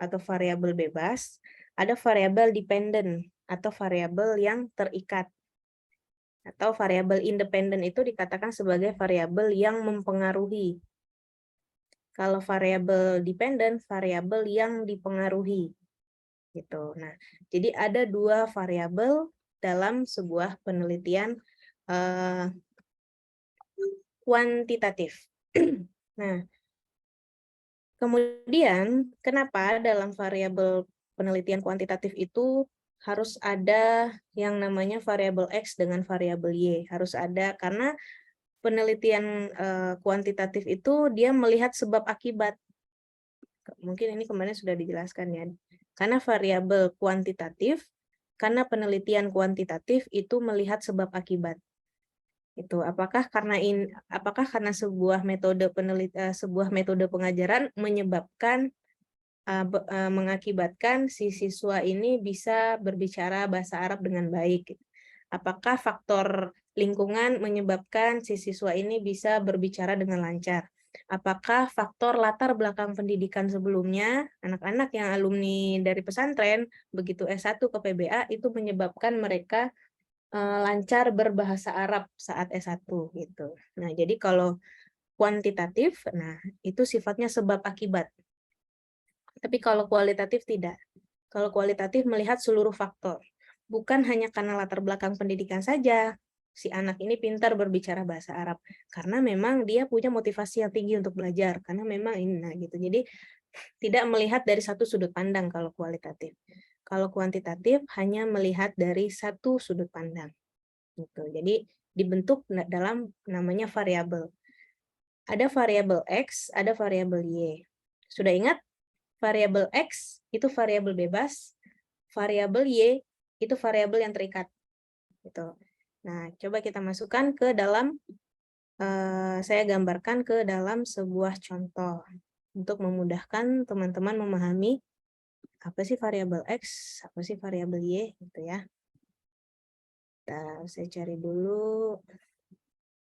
atau variabel bebas, ada variabel dependent atau variabel yang terikat. Atau variabel independen itu dikatakan sebagai variabel yang mempengaruhi. Kalau variabel dependent, variabel yang dipengaruhi. Gitu. Nah, jadi ada dua variabel dalam sebuah penelitian kuantitatif. Nah, kemudian kenapa dalam variabel penelitian kuantitatif itu harus ada yang namanya variabel X dengan variabel Y? Harus ada karena penelitian kuantitatif itu dia melihat sebab akibat. Mungkin ini kemarin sudah dijelaskan ya. Karena variabel kuantitatif, karena penelitian kuantitatif itu melihat sebab akibat. Itu apakah karena sebuah metode pengajaran menyebabkan mengakibatkan si siswa ini bisa berbicara bahasa Arab dengan baik. Apakah faktor lingkungan menyebabkan si siswa ini bisa berbicara dengan lancar? Apakah faktor latar belakang pendidikan sebelumnya, anak-anak yang alumni dari pesantren, begitu S1 ke PBA, itu menyebabkan mereka lancar berbahasa Arab saat S1 gitu. Nah, jadi kalau kuantitatif, nah itu sifatnya sebab akibat. Tapi kalau kualitatif tidak. Kalau kualitatif melihat seluruh faktor. Bukan hanya karena latar belakang pendidikan saja, si anak ini pintar berbicara bahasa Arab. Karena memang dia punya motivasi yang tinggi untuk belajar. Karena memang ini, nah gitu. Jadi tidak melihat dari satu sudut pandang kalau kualitatif. Kalau kuantitatif hanya melihat dari satu sudut pandang. Gitu. Jadi dibentuk dalam namanya variabel. Ada variabel X, ada variabel Y. Sudah ingat? Variabel X itu variabel bebas, variabel Y itu variabel yang terikat. Gitu. Nah, coba kita masukkan ke dalam, saya gambarkan ke dalam sebuah contoh untuk memudahkan teman-teman memahami apa sih variabel X, apa sih variabel Y, gitu ya. Nah, saya cari dulu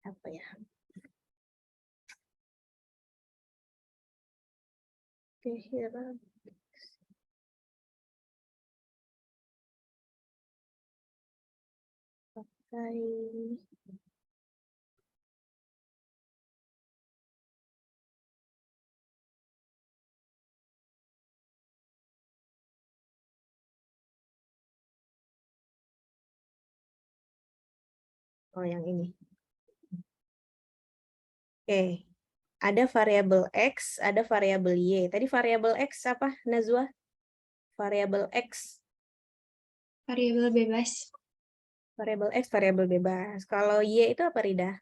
apa ya. Oke, here. Pakai yang ini. Oke. Ada variabel X, ada variabel Y. Tadi variabel X apa, Nazwa? Variabel X. Variabel bebas. Variabel X, variabel bebas. Kalau Y itu apa, Rida?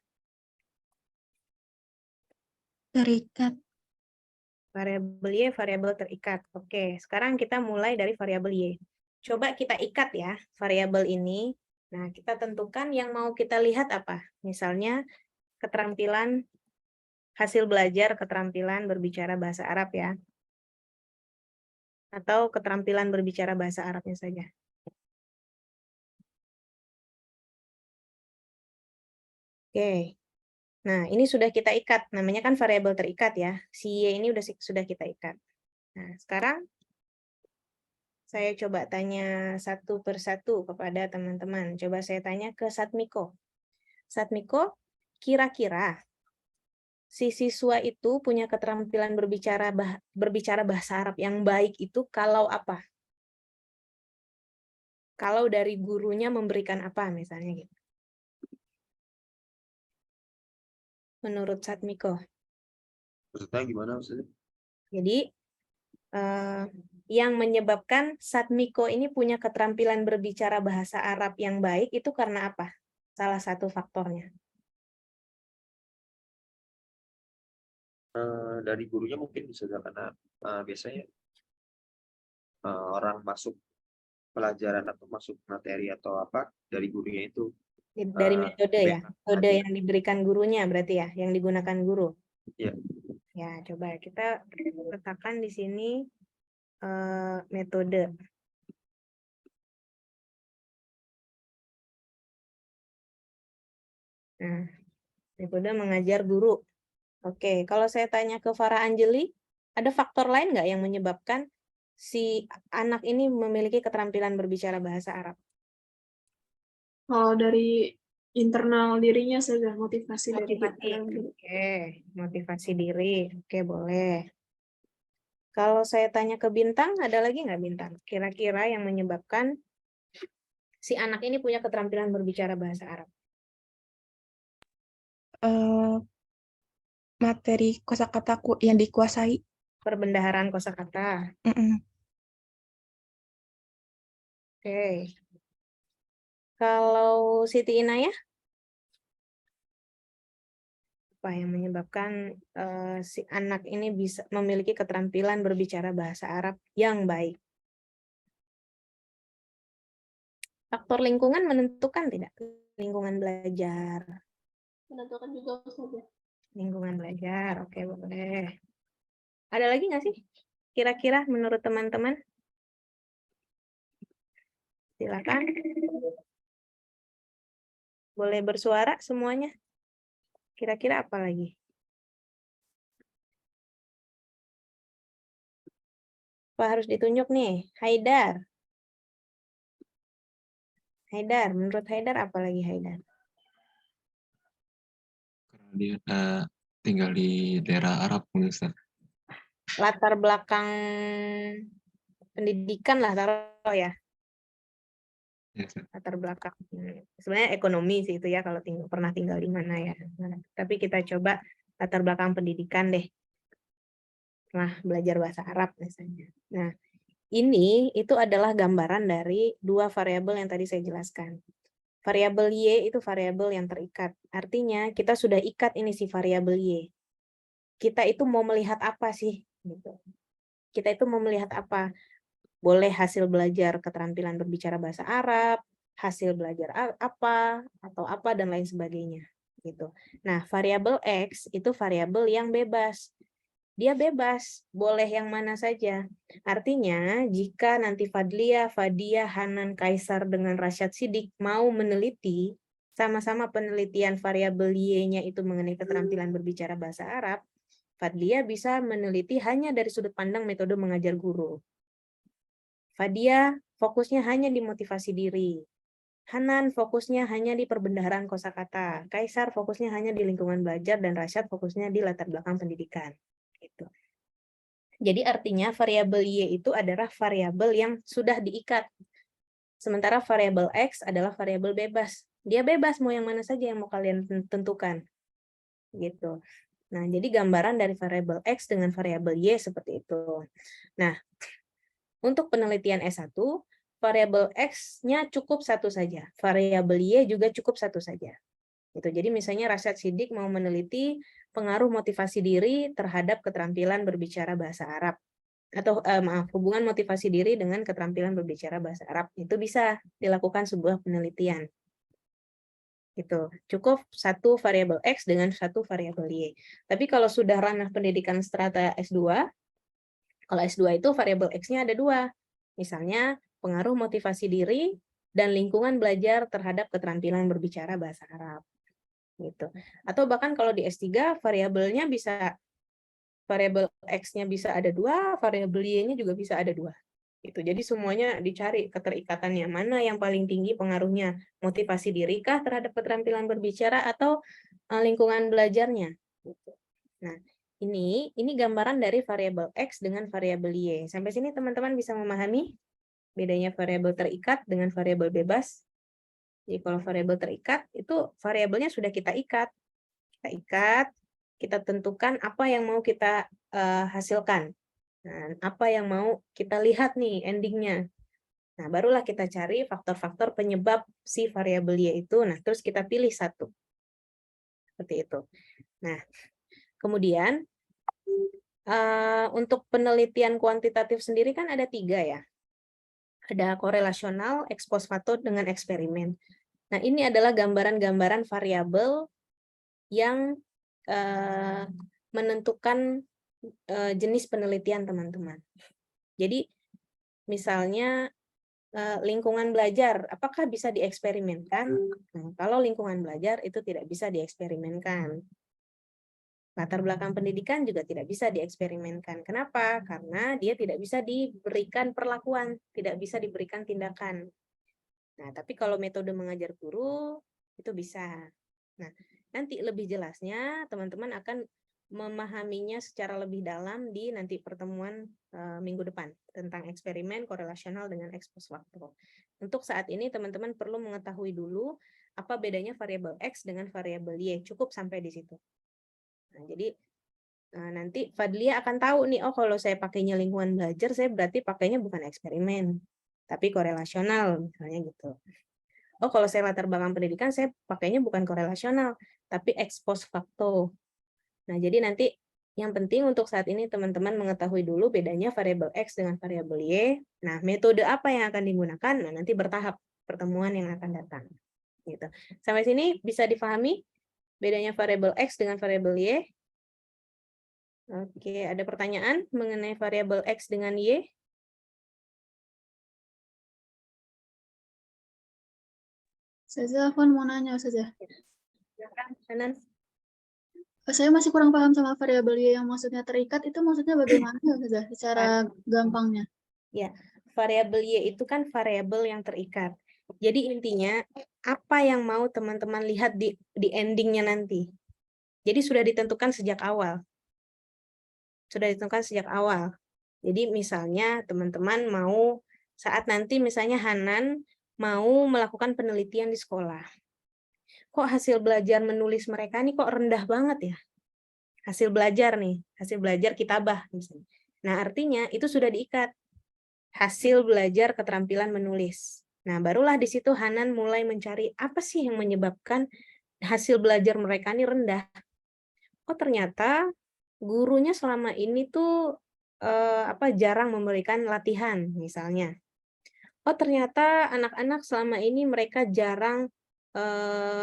Terikat. Variabel Y, variabel terikat. Oke, sekarang kita mulai dari variabel Y. Coba kita ikat ya, variabel ini. Nah, kita tentukan yang mau kita lihat apa. Misalnya, keterampilan hasil belajar, keterampilan berbicara bahasa Arab ya. Atau keterampilan berbicara bahasa Arabnya saja. Oke. Nah, ini sudah kita ikat. Namanya kan variabel terikat ya. Si Y ini sudah kita ikat. Nah, sekarang saya coba tanya satu persatu kepada teman-teman. Coba saya tanya ke Satmiko. Satmiko, kira-kira si siswa itu punya keterampilan berbicara bahasa Arab yang baik itu kalau apa? Kalau dari gurunya memberikan apa misalnya gitu. Menurut Satmiko. Maksudnya gimana maksudnya? Jadi yang menyebabkan Satmiko ini punya keterampilan berbicara bahasa Arab yang baik itu karena apa? Salah satu faktornya. Dari gurunya mungkin bisa karena biasanya orang masuk pelajaran atau masuk materi atau apa dari gurunya itu Dari metode ya, metode hadir. yang diberikan gurunya berarti ya, yang digunakan guru. Ya. Ya, coba kita letakkan di sini metode. Nah, metode mengajar guru. Oke, kalau saya tanya ke Farah Anjeli, ada faktor lain nggak yang menyebabkan si anak ini memiliki keterampilan berbicara bahasa Arab? Kalau dari internal dirinya saja, motivasi dari Motivasi. dalam diri. Oke, motivasi diri. Oke, boleh. Kalau saya tanya ke Bintang, ada lagi nggak Bintang? Kira-kira yang menyebabkan si anak ini punya keterampilan berbicara bahasa Arab? Materi kosakataku yang dikuasai. Perbendaharaan kosakata. Oke. Kalau Siti Inayah? Apa yang menyebabkan si anak ini bisa memiliki keterampilan berbicara bahasa Arab yang baik? Faktor lingkungan menentukan tidak? Lingkungan belajar. Menentukan juga saja. Lingkungan belajar, oke boleh. Ada lagi nggak sih? Kira-kira menurut teman-teman? Silakan. Boleh bersuara semuanya. Kira-kira apa lagi? Apa harus ditunjuk nih? Haidar. Haidar, menurut Haidar apa lagi Haidar? Karena dia tinggal di daerah Arab, Ustaz. Latar belakang pendidikan lah taruh ya. Ya, Ustaz. Latar belakang. Sebenarnya ekonomi sih itu ya kalau pernah tinggal di mana ya. Nah, tapi kita coba latar belakang pendidikan deh. Pernah belajar bahasa Arab misalnya. Nah, ini itu adalah gambaran dari dua variabel yang tadi saya jelaskan. Variabel Y itu variabel yang terikat. Artinya kita sudah ikat ini si variabel Y. Kita itu mau melihat apa sih? Gitu. Kita itu mau melihat apa? Boleh hasil belajar keterampilan berbicara bahasa Arab, hasil belajar apa, atau apa, dan lain sebagainya. Gitu. Nah, variabel X itu variabel yang bebas. Dia bebas, boleh yang mana saja. Artinya, jika nanti Fadlia, Fadia, Hanan, Kaisar, dengan Rasyad Sidik mau meneliti, sama-sama penelitian variabel Y-nya itu mengenai keterampilan berbicara bahasa Arab, Fadlia bisa meneliti hanya dari sudut pandang metode mengajar guru. Fadia fokusnya hanya di motivasi diri. Hanan fokusnya hanya di perbendaharaan kosakata. Kaisar fokusnya hanya di lingkungan belajar, dan Rasyad fokusnya di latar belakang pendidikan. Gitu. Jadi artinya variabel Y itu adalah variabel yang sudah diikat. Sementara variabel X adalah variabel bebas. Dia bebas mau yang mana saja yang mau kalian tentukan. Gitu. Nah, jadi gambaran dari variabel X dengan variabel Y seperti itu. Nah, untuk penelitian S1, variabel X-nya cukup satu saja. Variabel Y juga cukup satu saja. Gitu. Jadi misalnya Rasyad Sidik mau meneliti pengaruh motivasi diri terhadap keterampilan berbicara bahasa Arab. Atau hubungan motivasi diri dengan keterampilan berbicara bahasa Arab. Itu bisa dilakukan sebuah penelitian. Gitu. Cukup satu variabel X dengan satu variabel Y. Tapi kalau sudah ranah pendidikan strata S2, kalau S2 itu variabel X-nya ada dua. Misalnya pengaruh motivasi diri dan lingkungan belajar terhadap keterampilan berbicara bahasa Arab. Gitu. Atau bahkan kalau di S3 variabelnya bisa, variabel X-nya bisa ada dua, variabel Y-nya juga bisa ada dua. Gitu. Jadi semuanya dicari keterikatannya, mana yang paling tinggi pengaruhnya, motivasi diri kah terhadap keterampilan berbicara atau lingkungan belajarnya. Gitu. Nah, ini gambaran dari variabel X dengan variabel Y. Sampai sini teman-teman bisa memahami bedanya variabel terikat dengan variabel bebas. Jadi kalau variabel terikat itu variabelnya sudah kita ikat. Kita tentukan apa yang mau kita hasilkan. Nah, apa yang mau kita lihat nih endingnya. Nah, barulah kita cari faktor-faktor penyebab si variabel Y itu. Nah, terus kita pilih satu. Seperti itu. Nah, kemudian untuk penelitian kuantitatif sendiri kan ada 3 ya. Ada korelasional, ex post facto, dengan eksperimen. Nah, ini adalah gambaran-gambaran variabel yang menentukan jenis penelitian teman-teman. Jadi, misalnya lingkungan belajar, apakah bisa dieksperimenkan? Nah, kalau lingkungan belajar itu tidak bisa dieksperimenkan. Latar belakang pendidikan juga tidak bisa dieksperimenkan. Kenapa? Karena dia tidak bisa diberikan perlakuan, tidak bisa diberikan tindakan. Nah, tapi kalau metode mengajar guru itu bisa. Nah, nanti lebih jelasnya teman-teman akan memahaminya secara lebih dalam di nanti pertemuan minggu depan tentang eksperimen korelasional dengan ekspos faktor. Untuk saat ini teman-teman perlu mengetahui dulu apa bedanya variabel X dengan variabel Y. Cukup sampai di situ. Nah, jadi nanti Fadlia akan tahu nih, oh kalau saya pakainya lingkungan belajar, saya berarti pakainya bukan eksperimen, tapi korelasional, misalnya gitu. Oh kalau saya latar belakang pendidikan, saya pakainya bukan korelasional, tapi ex post facto. Nah jadi nanti yang penting untuk saat ini teman-teman mengetahui dulu bedanya variabel X dengan variabel Y. Nah metode apa yang akan digunakan? Nah nanti bertahap pertemuan yang akan datang. Gitu. Sampai sini bisa difahami bedanya variabel X dengan variabel Y? Oke, ada pertanyaan mengenai variabel X dengan Y? Ustazah, Afwan mau nanya, Ustazah. Silakan, Hanan. Saya masih kurang paham sama variabel Y yang maksudnya terikat, itu maksudnya bagaimana, Ustazah, secara gampangnya? Ya, variabel Y itu kan variabel yang terikat. Jadi intinya, apa yang mau teman-teman lihat di endingnya nanti. Jadi sudah ditentukan sejak awal. Sudah ditentukan sejak awal. Jadi misalnya teman-teman mau saat nanti misalnya Hanan mau melakukan penelitian di sekolah. Kok hasil belajar menulis mereka nih kok rendah banget ya? Hasil belajar nih, hasil belajar kitabah misalnya. Nah, artinya itu sudah diikat. Hasil belajar keterampilan menulis. Nah, barulah di situ Hanan mulai mencari apa sih yang menyebabkan hasil belajar mereka ini rendah. Oh, ternyata gurunya selama ini tuh jarang memberikan latihan misalnya. Oh, ternyata anak-anak selama ini mereka jarang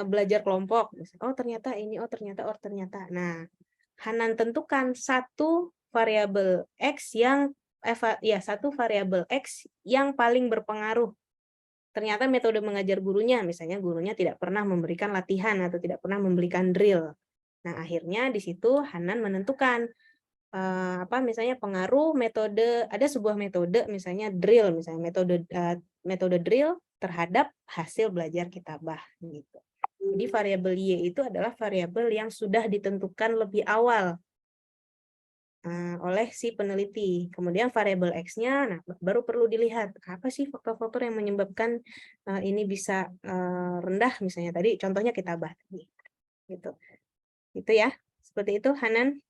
belajar kelompok. Oh, ternyata ini, oh ternyata. Nah, Hanan tentukan satu variabel X yang satu variabel X yang paling berpengaruh. Ternyata metode mengajar gurunya, misalnya gurunya tidak pernah memberikan latihan atau tidak pernah memberikan drill. Nah, akhirnya di situ Hanan menentukan misalnya pengaruh metode, ada sebuah metode misalnya drill, misalnya metode drill terhadap hasil belajar kitabah gitu. Jadi variabel Y itu adalah variabel yang sudah ditentukan lebih awal oleh si peneliti. Kemudian variabel X-nya, nah baru perlu dilihat apa sih faktor-faktor yang menyebabkan ini bisa rendah, misalnya tadi contohnya kitabah gitu. Itu ya, seperti itu Hanan.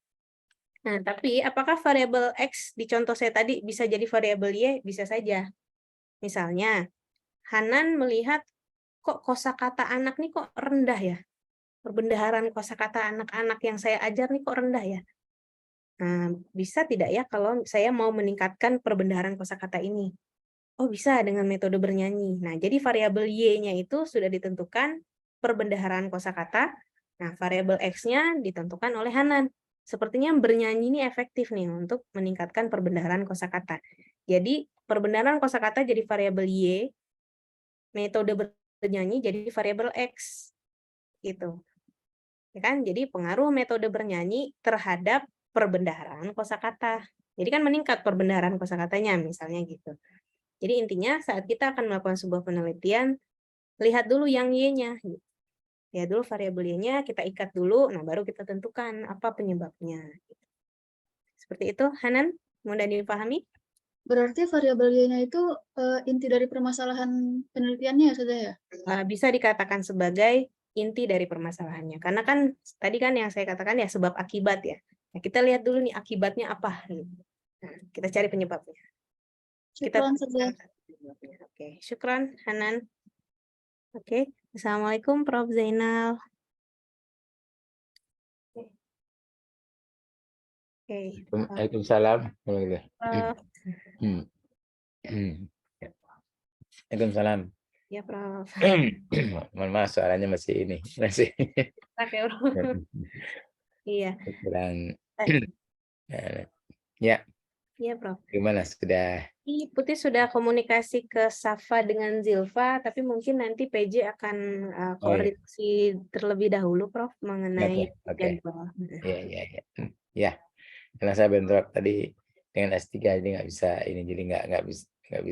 Nah, tapi apakah variabel X di contoh saya tadi bisa jadi variabel Y? Bisa saja. Misalnya, Hanan melihat kok kosakata anak nih kok rendah ya? Perbendaharaan kosakata anak-anak yang saya ajar nih kok rendah ya? Nah, bisa tidak ya kalau saya mau meningkatkan perbendaharaan kosakata ini? Oh, bisa dengan metode bernyanyi. Nah, jadi variabel Y-nya itu sudah ditentukan perbendaharaan kosakata. Nah, variabel X-nya ditentukan oleh Hanan. Sepertinya bernyanyi ini efektif nih untuk meningkatkan perbendaharaan kosakata. Jadi, perbendaharaan kosakata jadi variabel Y, metode bernyanyi jadi variabel X. Gitu. Ya kan? Jadi, pengaruh metode bernyanyi terhadap perbendaharaan kosakata. Jadi kan meningkat perbendaharaan kosakatanya misalnya gitu. Jadi intinya saat kita akan melakukan sebuah penelitian, lihat dulu yang Y-nya. Lihat dulu variabel Y-nya, kita ikat dulu, nah baru kita tentukan apa penyebabnya. Seperti itu, Hanan, mudah dipahami? Berarti variabel Y-nya itu inti dari permasalahan penelitiannya ya, Ustazah ya? Bisa dikatakan sebagai inti dari permasalahannya. Karena kan tadi kan yang saya katakan ya sebab akibat ya. Nah, kita lihat dulu nih akibatnya apa. Nah, kita cari penyebabnya. Syukran, Ustazah. Oke, syukran Hanan. Oke, Assalamualaikum Prof. Zainal. Oke. Waalaikumsalam. Waalaikumsalam. Ya, Prof. Mohon maaf suaranya masih ini. Masih. Oke, Prof. Iya. Kurang. Ya. Iya, Prof. Gimana sudah? Ini Putih sudah komunikasi ke Safa dengan Zilfa, tapi mungkin nanti PJ akan Oh iya, koordinasi terlebih dahulu, Prof, mengenai oke. jadwal. Iya. Ya, karena saya bentrok tadi dengan S3 jadi nggak bisa ini, jadi nggak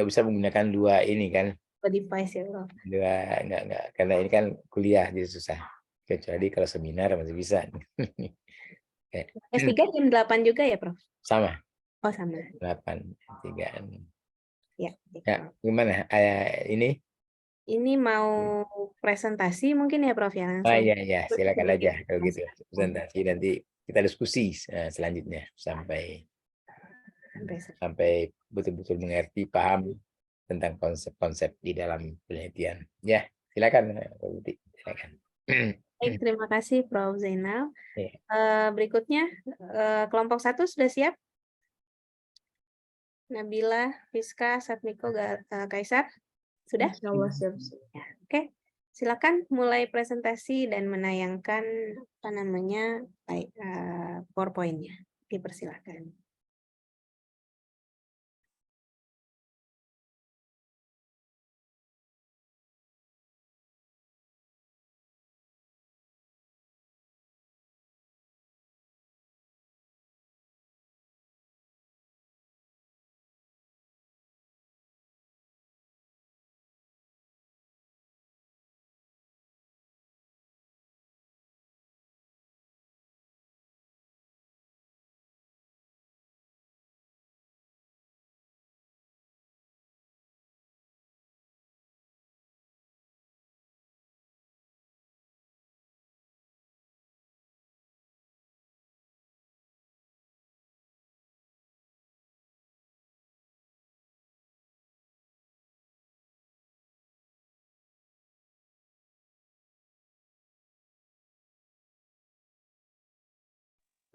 bisa menggunakan dua ini kan, Device ya, Prof. nggak karena ini kan kuliah jadi susah. Kecuali kalau seminar masih bisa. Oke. S3 jam 8 juga ya, Prof? Sama Oh, sama. 8.3. Ya. Ya, gimana? Ini? Ini mau presentasi mungkin ya, Prof, ya, langsung. Ya, silakan Sedikit aja kalau gitu. Presentasi nanti kita diskusi selanjutnya sampai betul-betul mengerti, paham tentang konsep-konsep di dalam penelitian. Ya, silakan, Pak Budi. Silakan. Baik, terima kasih, Prof. Zainal. Ya. Berikutnya, kelompok 1 sudah siap? Nabila, Rizka, Satmiko, Kaisar? Sudah? Insyaallah siap. Ya, oke. Silakan mulai presentasi dan menayangkan PowerPoint-nya. Dipersilakan.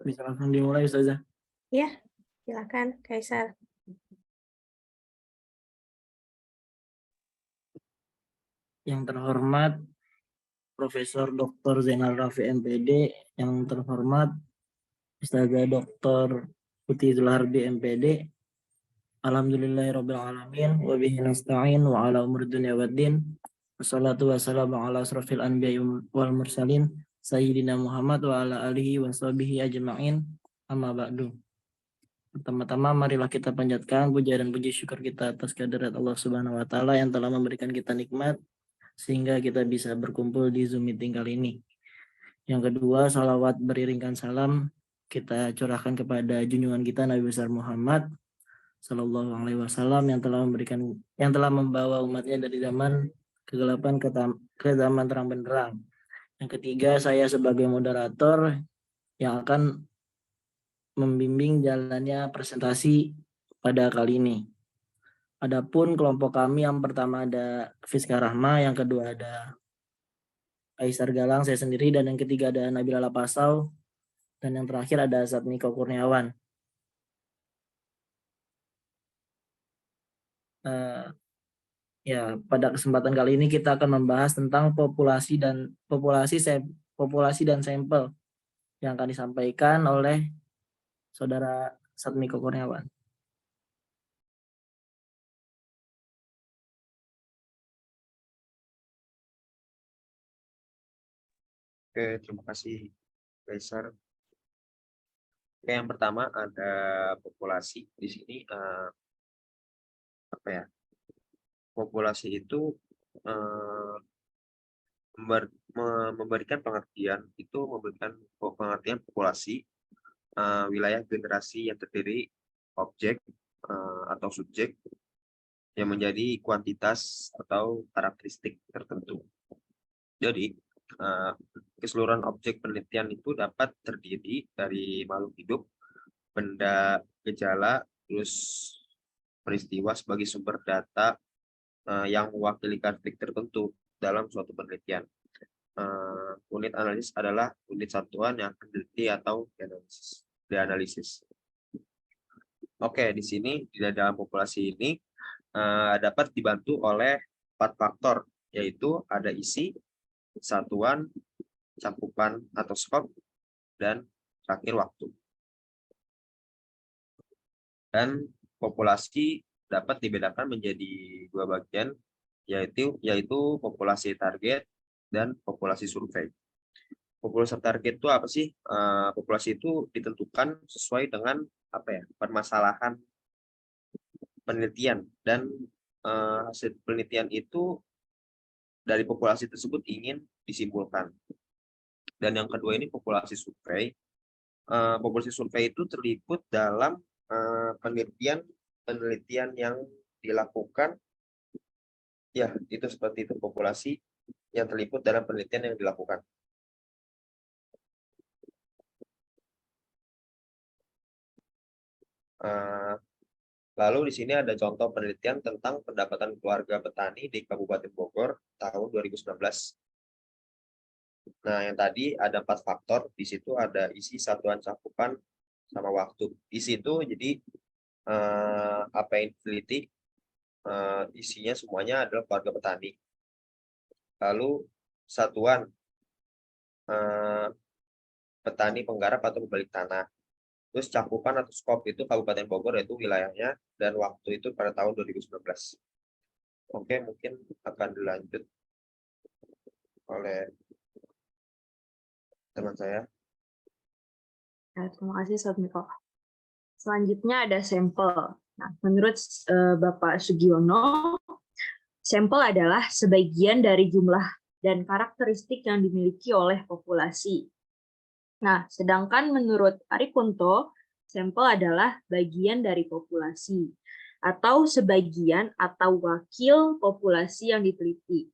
Bisa langsung dimulai, Ustazah. Ya, silakan, Kaisar. Yang terhormat Profesor Dr. Zainal Rafi MPD, yang terhormat Ustazah Dr. Putih Zulhardi MPD. Alhamdulillahirrabbilalamin, wa bihi nasta'in wa ala umur dunia waddin. Wassalatu wassalamu ala asrafil anbiya wal mursalin, Sayyidina Muhammad wa ala alihi wa sahbihi ajma'in, amma ba'du. Pertama-tama marilah kita panjatkan puja dan puji syukur kita atas kehadirat Allah Subhanahu wa taala yang telah memberikan kita nikmat sehingga kita bisa berkumpul di Zoom meeting kali ini. Yang kedua, salawat beriringkan salam kita curahkan kepada junjungan kita Nabi besar Muhammad Sallallahu Alaihi Wasallam yang telah membawa umatnya dari zaman kegelapan ke zaman terang benderang. Yang ketiga, saya sebagai moderator yang akan membimbing jalannya presentasi pada kali ini. Adapun kelompok kami yang pertama ada Fiska Rahma, yang kedua ada Kaisar Galang, saya sendiri, dan yang ketiga ada Nabila Lapasau, dan yang terakhir ada Satmiko Kurniawan. Ya, pada kesempatan kali ini kita akan membahas tentang populasi dan sampel yang akan disampaikan oleh Saudara Satmiko Kurniawan. Oke, terima kasih, Kaisar. Oke, yang pertama ada populasi. Di sini populasi itu memberikan pengertian populasi wilayah generasi yang terdiri objek atau subjek yang menjadi kuantitas atau karakteristik tertentu. Jadi keseluruhan objek penelitian itu dapat terdiri dari makhluk hidup, benda, gejala, terus peristiwa sebagai sumber data yang mewakili karakteristik tertentu dalam suatu penelitian. Unit analisis adalah unit satuan yang akan diteliti atau dianalisis. Oke, di sini di dalam populasi ini dapat dibantu oleh 4 faktor, yaitu ada isi, satuan, cakupan atau skop, dan terakhir waktu. Dan populasi dapat dibedakan menjadi dua bagian, yaitu populasi target dan populasi survei. Populasi target itu apa sih? Populasi itu ditentukan sesuai dengan permasalahan penelitian, dan hasil penelitian itu dari populasi tersebut ingin disimpulkan. Dan yang kedua ini populasi survei. Populasi survei itu terlibat dalam penelitian yang dilakukan. Ya, itu seperti itu, populasi yang terlibat dalam penelitian yang dilakukan. Lalu di sini ada contoh penelitian tentang pendapatan keluarga petani di Kabupaten Bogor tahun 2019. Nah, yang tadi ada 4 faktor. Di situ ada isi, satuan cakupan, sama waktu. Isi itu jadi apa yang diteliti, isinya semuanya adalah keluarga petani. Lalu satuan, petani penggarap atau pemilik tanah. Terus cakupan atau skop itu Kabupaten Bogor, yaitu wilayahnya, dan waktu itu pada tahun 2019. Oke, mungkin akan dilanjut oleh teman saya. Ya, terima kasih Sob Miko. Selanjutnya ada sampel. Nah, menurut Bapak Sugiono, sampel adalah sebagian dari jumlah dan karakteristik yang dimiliki oleh populasi. Nah, sedangkan menurut Arikunto, sampel adalah bagian dari populasi atau sebagian atau wakil populasi yang diteliti.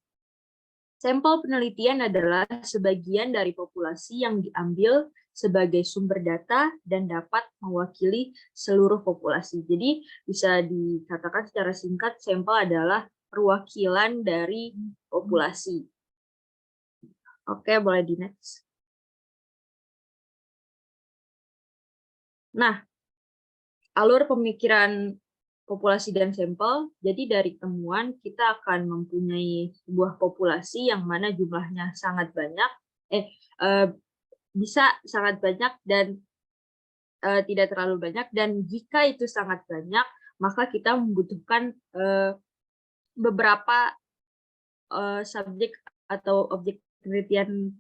Sampel penelitian adalah sebagian dari populasi yang diambil sebagai sumber data dan dapat mewakili seluruh populasi. Jadi bisa dikatakan secara singkat, sampel adalah perwakilan dari populasi. Oke, boleh di next. Nah, alur pemikiran populasi dan sampel, jadi dari temuan kita akan mempunyai sebuah populasi yang mana jumlahnya sangat banyak, bisa sangat banyak dan tidak terlalu banyak, dan jika itu sangat banyak, maka kita membutuhkan beberapa subjek atau objek penelitian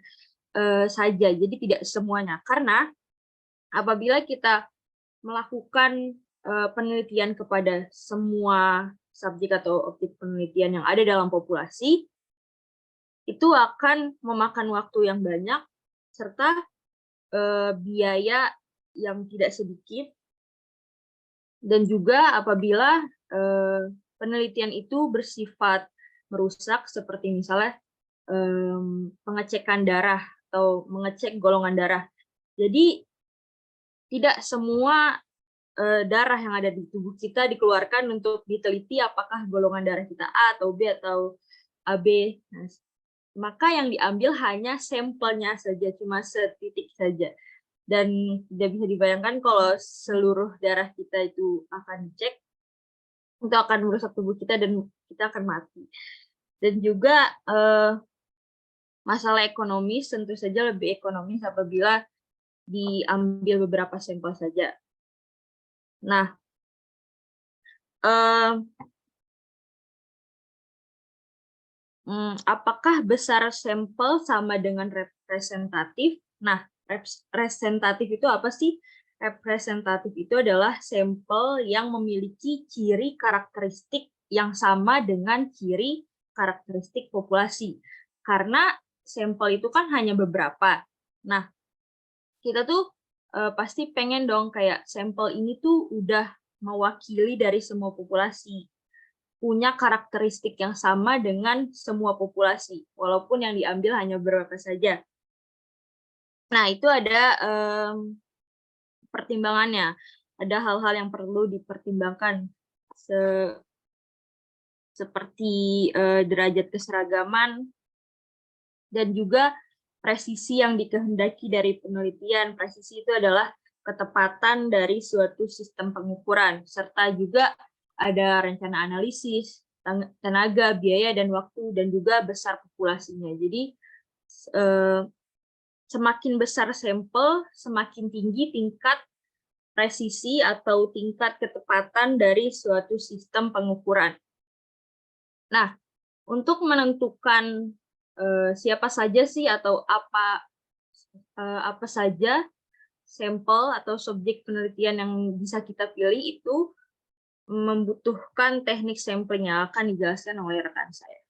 saja, jadi tidak semuanya, karena apabila kita melakukan penelitian kepada semua subjek atau objek penelitian yang ada dalam populasi, itu akan memakan waktu yang banyak serta biaya yang tidak sedikit. Dan juga apabila penelitian itu bersifat merusak, seperti misalnya pengecekan darah atau mengecek golongan darah. Jadi tidak semua darah yang ada di tubuh kita dikeluarkan untuk diteliti apakah golongan darah kita A atau B atau AB. Nah, maka yang diambil hanya sampelnya saja, cuma setitik saja. Dan tidak bisa dibayangkan kalau seluruh darah kita itu akan dicek, itu akan merusak tubuh kita dan kita akan mati. Dan juga masalah ekonomis, tentu saja lebih ekonomis apabila diambil beberapa sampel saja. Nah, apakah besar sampel sama dengan representatif? Nah, representatif itu apa sih? Representatif itu adalah sampel yang memiliki ciri karakteristik yang sama dengan ciri karakteristik populasi. Karena sampel itu kan hanya beberapa. Nah, kita tuh pasti pengen dong kayak sampel ini tuh udah mewakili dari semua populasi, punya karakteristik yang sama dengan semua populasi, walaupun yang diambil hanya beberapa saja. Nah, itu ada pertimbangannya, ada hal-hal yang perlu dipertimbangkan seperti derajat keseragaman dan juga presisi yang dikehendaki dari penelitian. Presisi itu adalah ketepatan dari suatu sistem pengukuran, serta juga ada rencana analisis, tenaga, biaya, dan waktu, dan juga besar populasinya. Jadi, semakin besar sampel, semakin tinggi tingkat presisi atau tingkat ketepatan dari suatu sistem pengukuran. Nah, untuk menentukan siapa saja sih atau apa saja sampel atau subjek penelitian yang bisa kita pilih itu membutuhkan teknik sampling yang akan dijelaskan oleh rekan saya.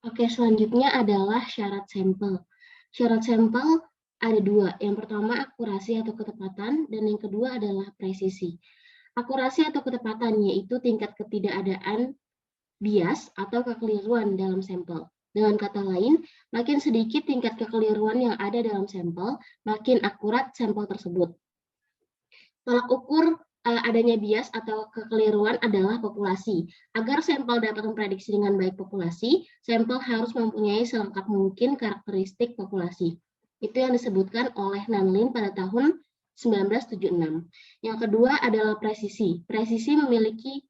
Oke, selanjutnya adalah syarat sampel. Syarat sampel ada dua. Yang pertama akurasi atau ketepatan, dan yang kedua adalah presisi. Akurasi atau ketepatan yaitu tingkat ketidakadaan bias atau kekeliruan dalam sampel. Dengan kata lain, makin sedikit tingkat kekeliruan yang ada dalam sampel, makin akurat sampel tersebut. Tolak ukur adanya bias atau kekeliruan adalah populasi. Agar sampel dapat memprediksi dengan baik populasi, sampel harus mempunyai selengkap mungkin karakteristik populasi. Itu yang disebutkan oleh Nanlin pada tahun 1976. Yang kedua adalah presisi. Presisi memiliki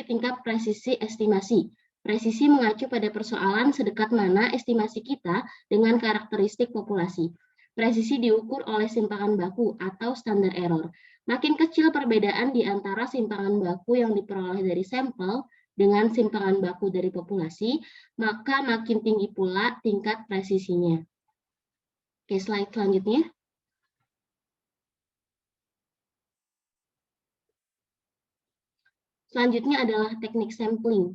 tingkat presisi estimasi. Presisi mengacu pada persoalan sedekat mana estimasi kita dengan karakteristik populasi. Presisi diukur oleh simpangan baku atau standar error. Makin kecil perbedaan di antara simpangan baku yang diperoleh dari sampel dengan simpangan baku dari populasi, maka makin tinggi pula tingkat presisinya. Oke, slide selanjutnya. Selanjutnya adalah teknik sampling.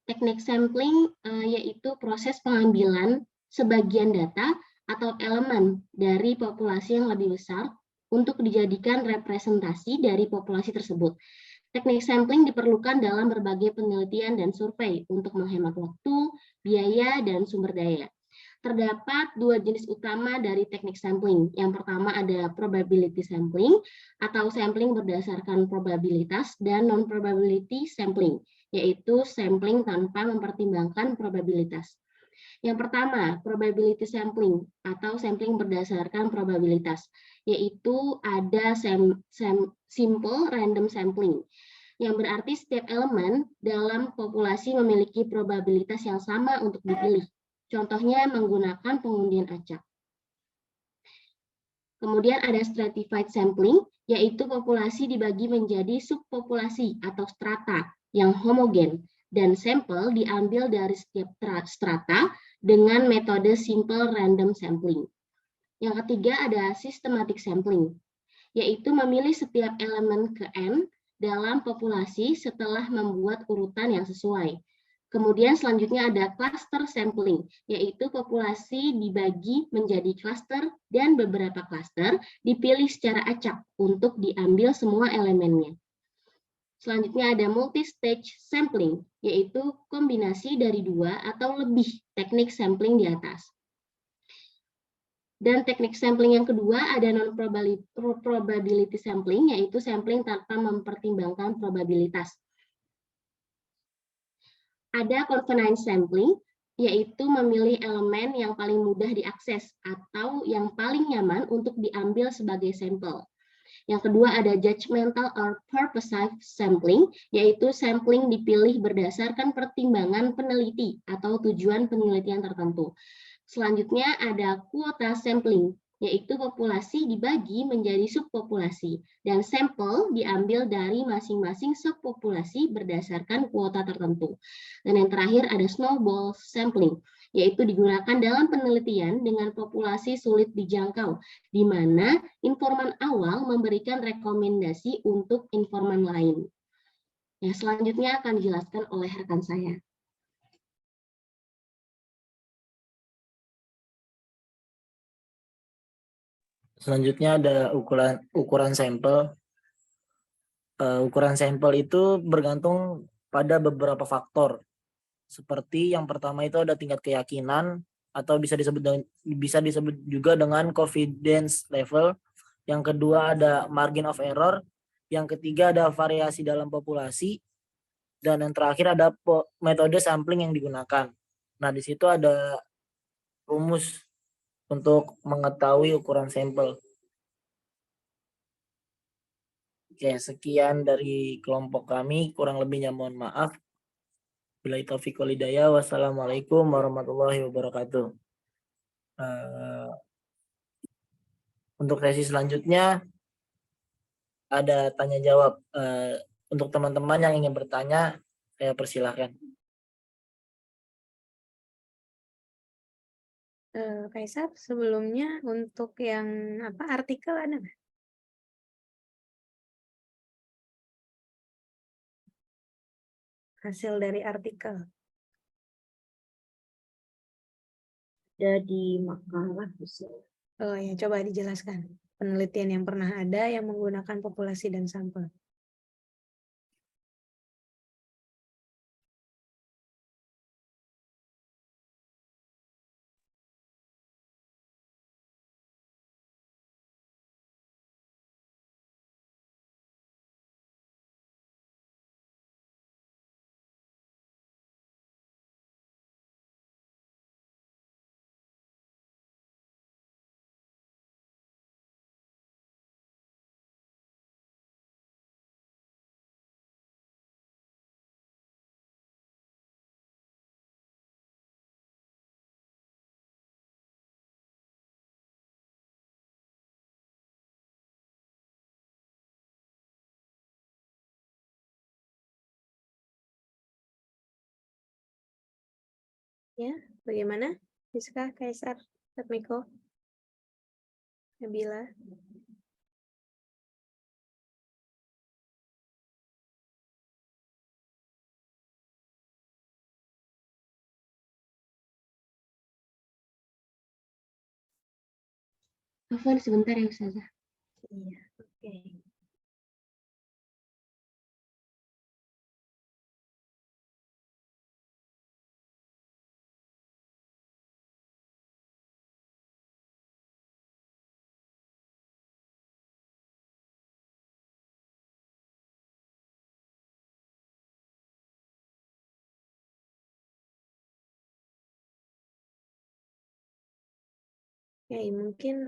Teknik sampling yaitu proses pengambilan sebagian data atau elemen dari populasi yang lebih besar untuk dijadikan representasi dari populasi tersebut. Teknik sampling diperlukan dalam berbagai penelitian dan survei untuk menghemat waktu, biaya, dan sumber daya. Terdapat dua jenis utama dari teknik sampling. Yang pertama ada probability sampling atau sampling berdasarkan probabilitas, dan non-probability sampling, yaitu sampling tanpa mempertimbangkan probabilitas. Yang pertama, probability sampling atau sampling berdasarkan probabilitas, yaitu ada simple random sampling, yang berarti setiap elemen dalam populasi memiliki probabilitas yang sama untuk dipilih. Contohnya menggunakan pengundian acak. Kemudian ada stratified sampling, yaitu populasi dibagi menjadi subpopulasi atau strata yang homogen, dan sampel diambil dari setiap strata dengan metode simple random sampling. Yang ketiga ada systematic sampling, yaitu memilih setiap elemen ke N dalam populasi setelah membuat urutan yang sesuai. Kemudian selanjutnya ada cluster sampling, yaitu populasi dibagi menjadi cluster dan beberapa cluster dipilih secara acak untuk diambil semua elemennya. Selanjutnya ada multi-stage sampling, yaitu kombinasi dari dua atau lebih teknik sampling di atas. Dan teknik sampling yang kedua ada non-probability sampling, yaitu sampling tanpa mempertimbangkan probabilitas. Ada convenient sampling, yaitu memilih elemen yang paling mudah diakses atau yang paling nyaman untuk diambil sebagai sampel. Yang kedua ada judgmental or purposive sampling, yaitu sampling dipilih berdasarkan pertimbangan peneliti atau tujuan penelitian tertentu. Selanjutnya ada kuota sampling, yaitu populasi dibagi menjadi subpopulasi, dan sampel diambil dari masing-masing subpopulasi berdasarkan kuota tertentu. Dan yang terakhir ada snowball sampling, yaitu digunakan dalam penelitian dengan populasi sulit dijangkau, di mana informan awal memberikan rekomendasi untuk informan lain. Ya, selanjutnya akan dijelaskan oleh rekan saya. Selanjutnya ada ukuran sampel. Ukuran sampel itu bergantung pada beberapa faktor. Seperti yang pertama itu ada tingkat keyakinan atau bisa disebut juga dengan confidence level. Yang kedua ada margin of error. Yang ketiga ada variasi dalam populasi. Dan yang terakhir ada metode sampling yang digunakan. Nah, di situ ada rumus untuk mengetahui ukuran sampel. Oke, sekian dari kelompok kami. Kurang lebihnya mohon maaf. Billahi taufiq wal hidayah. Wassalamualaikum warahmatullahi wabarakatuh. Untuk sesi selanjutnya ada tanya jawab. Untuk teman-teman yang ingin bertanya, saya persilahkan. Kaisar, sebelumnya untuk yang artikel ada nggak? Hasil dari artikel. Ada di makalah bisa. Oh ya, coba dijelaskan. Penelitian yang pernah ada yang menggunakan populasi dan sampel. Ya, bagaimana? Siska, Kaisar, Miko, Nabila. Afwan sebentar ya Ustazah. Iya, oke. Ya, mungkin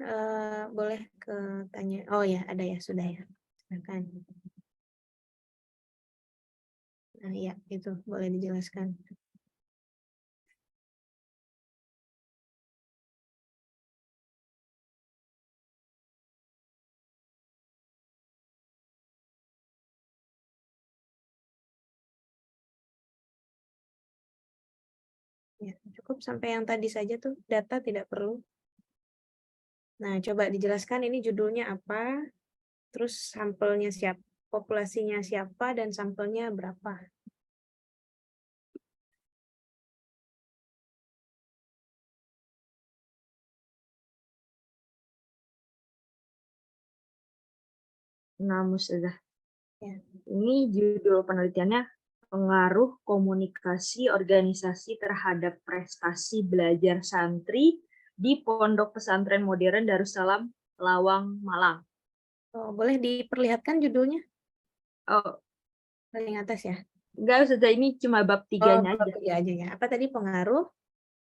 boleh ke tanya. Oh ya, ada ya, sudah ya. Silakan. Nah, ya, itu boleh dijelaskan. Ya, cukup sampai yang tadi saja tuh, data tidak perlu. Nah, coba dijelaskan ini judulnya apa, terus sampelnya siapa, populasinya siapa, dan sampelnya berapa. Nah, Ustazah. Ya. Ini judul penelitiannya pengaruh komunikasi organisasi terhadap prestasi belajar santri di Pondok Pesantren Modern Darussalam Lawang Malang. Oh, boleh diperlihatkan judulnya? Oh, Paling atas ya? enggak Ustazah, ini cuma bab 3-nya aja. 3 aja ya. Apa tadi pengaruh?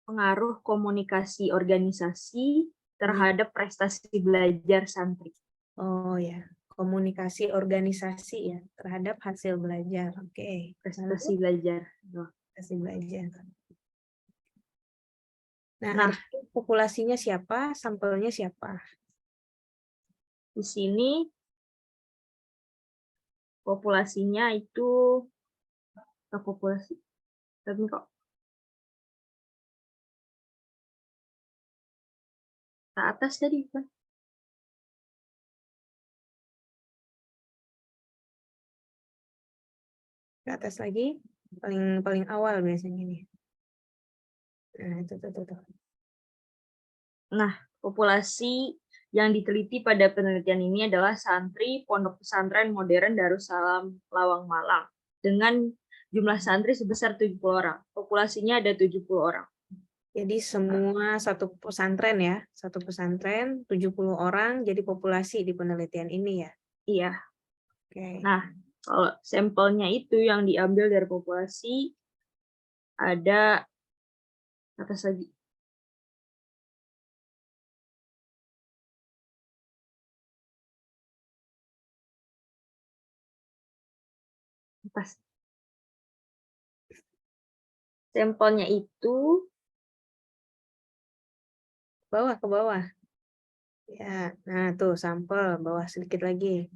Pengaruh komunikasi organisasi terhadap prestasi belajar santri. Oh ya, komunikasi organisasi ya terhadap hasil belajar. Oke. Prestasi belajar. Prestasi belajar. Nah, Nah, populasinya siapa, sampelnya siapa? Di sini populasinya itu populasi. Tapi kok ke atas tadi kan? Ke atas lagi, paling awal biasanya nih. Nah, itu tuh. Nah, populasi yang diteliti pada penelitian ini adalah santri Pondok Pesantren Modern Darussalam Lawang Malang dengan jumlah santri sebesar 70 orang. Populasinya ada 70 orang. Jadi semua satu pesantren ya, satu pesantren 70 orang jadi populasi di penelitian ini ya. Iya. Oke. Nah, kalau sampelnya itu yang diambil dari populasi ada atas lagi. Atas. Sampelnya itu Bawah, ke bawah. Ya, nah tuh sampel, bawah sedikit lagi.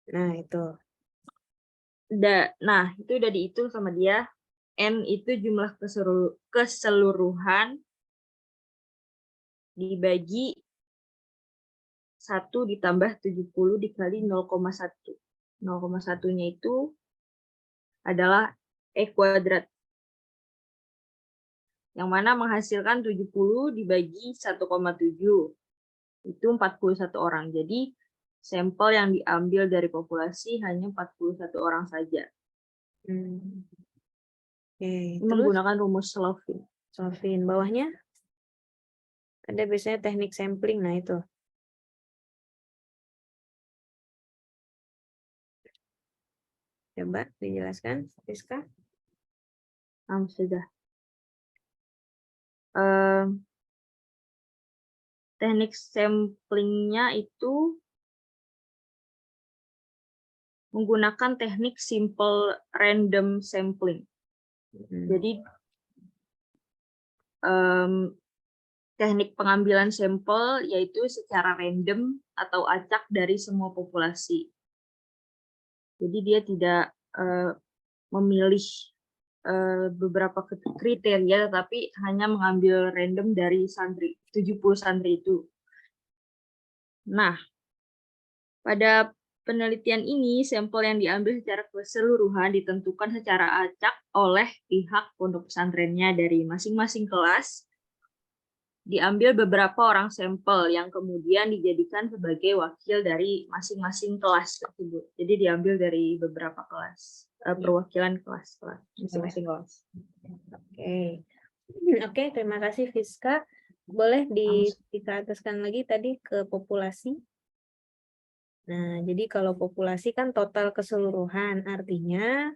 Nah, itu. nah itu udah dihitung sama dia. N itu jumlah keseluruhan dibagi 1 ditambah 70 dikali 0,1. 0,1-nya itu adalah E kuadrat. Yang mana menghasilkan 70 dibagi 1,7. Itu 41 orang. Jadi sampel yang diambil dari populasi hanya 41 orang saja. Oke, Ini menggunakan rumus Slovin. Slovin. Bawahnya ada biasanya teknik sampling. Nah, itu. Coba dijelaskan, Rizka. Sudah. Teknik samplingnya itu menggunakan teknik simple random sampling. Jadi teknik pengambilan sampel yaitu secara random atau acak dari semua populasi. Jadi dia tidak memilih beberapa kriteria, tapi hanya mengambil random dari santri, 70 santri itu. Nah, pada penelitian ini, sampel yang diambil secara keseluruhan ditentukan secara acak oleh pihak pondok pesantrennya dari masing-masing kelas. Diambil beberapa orang sampel yang kemudian dijadikan sebagai wakil dari masing-masing kelas tersebut. Jadi diambil dari beberapa kelas, perwakilan kelas-kelas, masing-masing kelas. Oke, terima kasih Fiska. Boleh dikatakan lagi tadi ke populasi? Nah, jadi kalau populasi kan total keseluruhan, artinya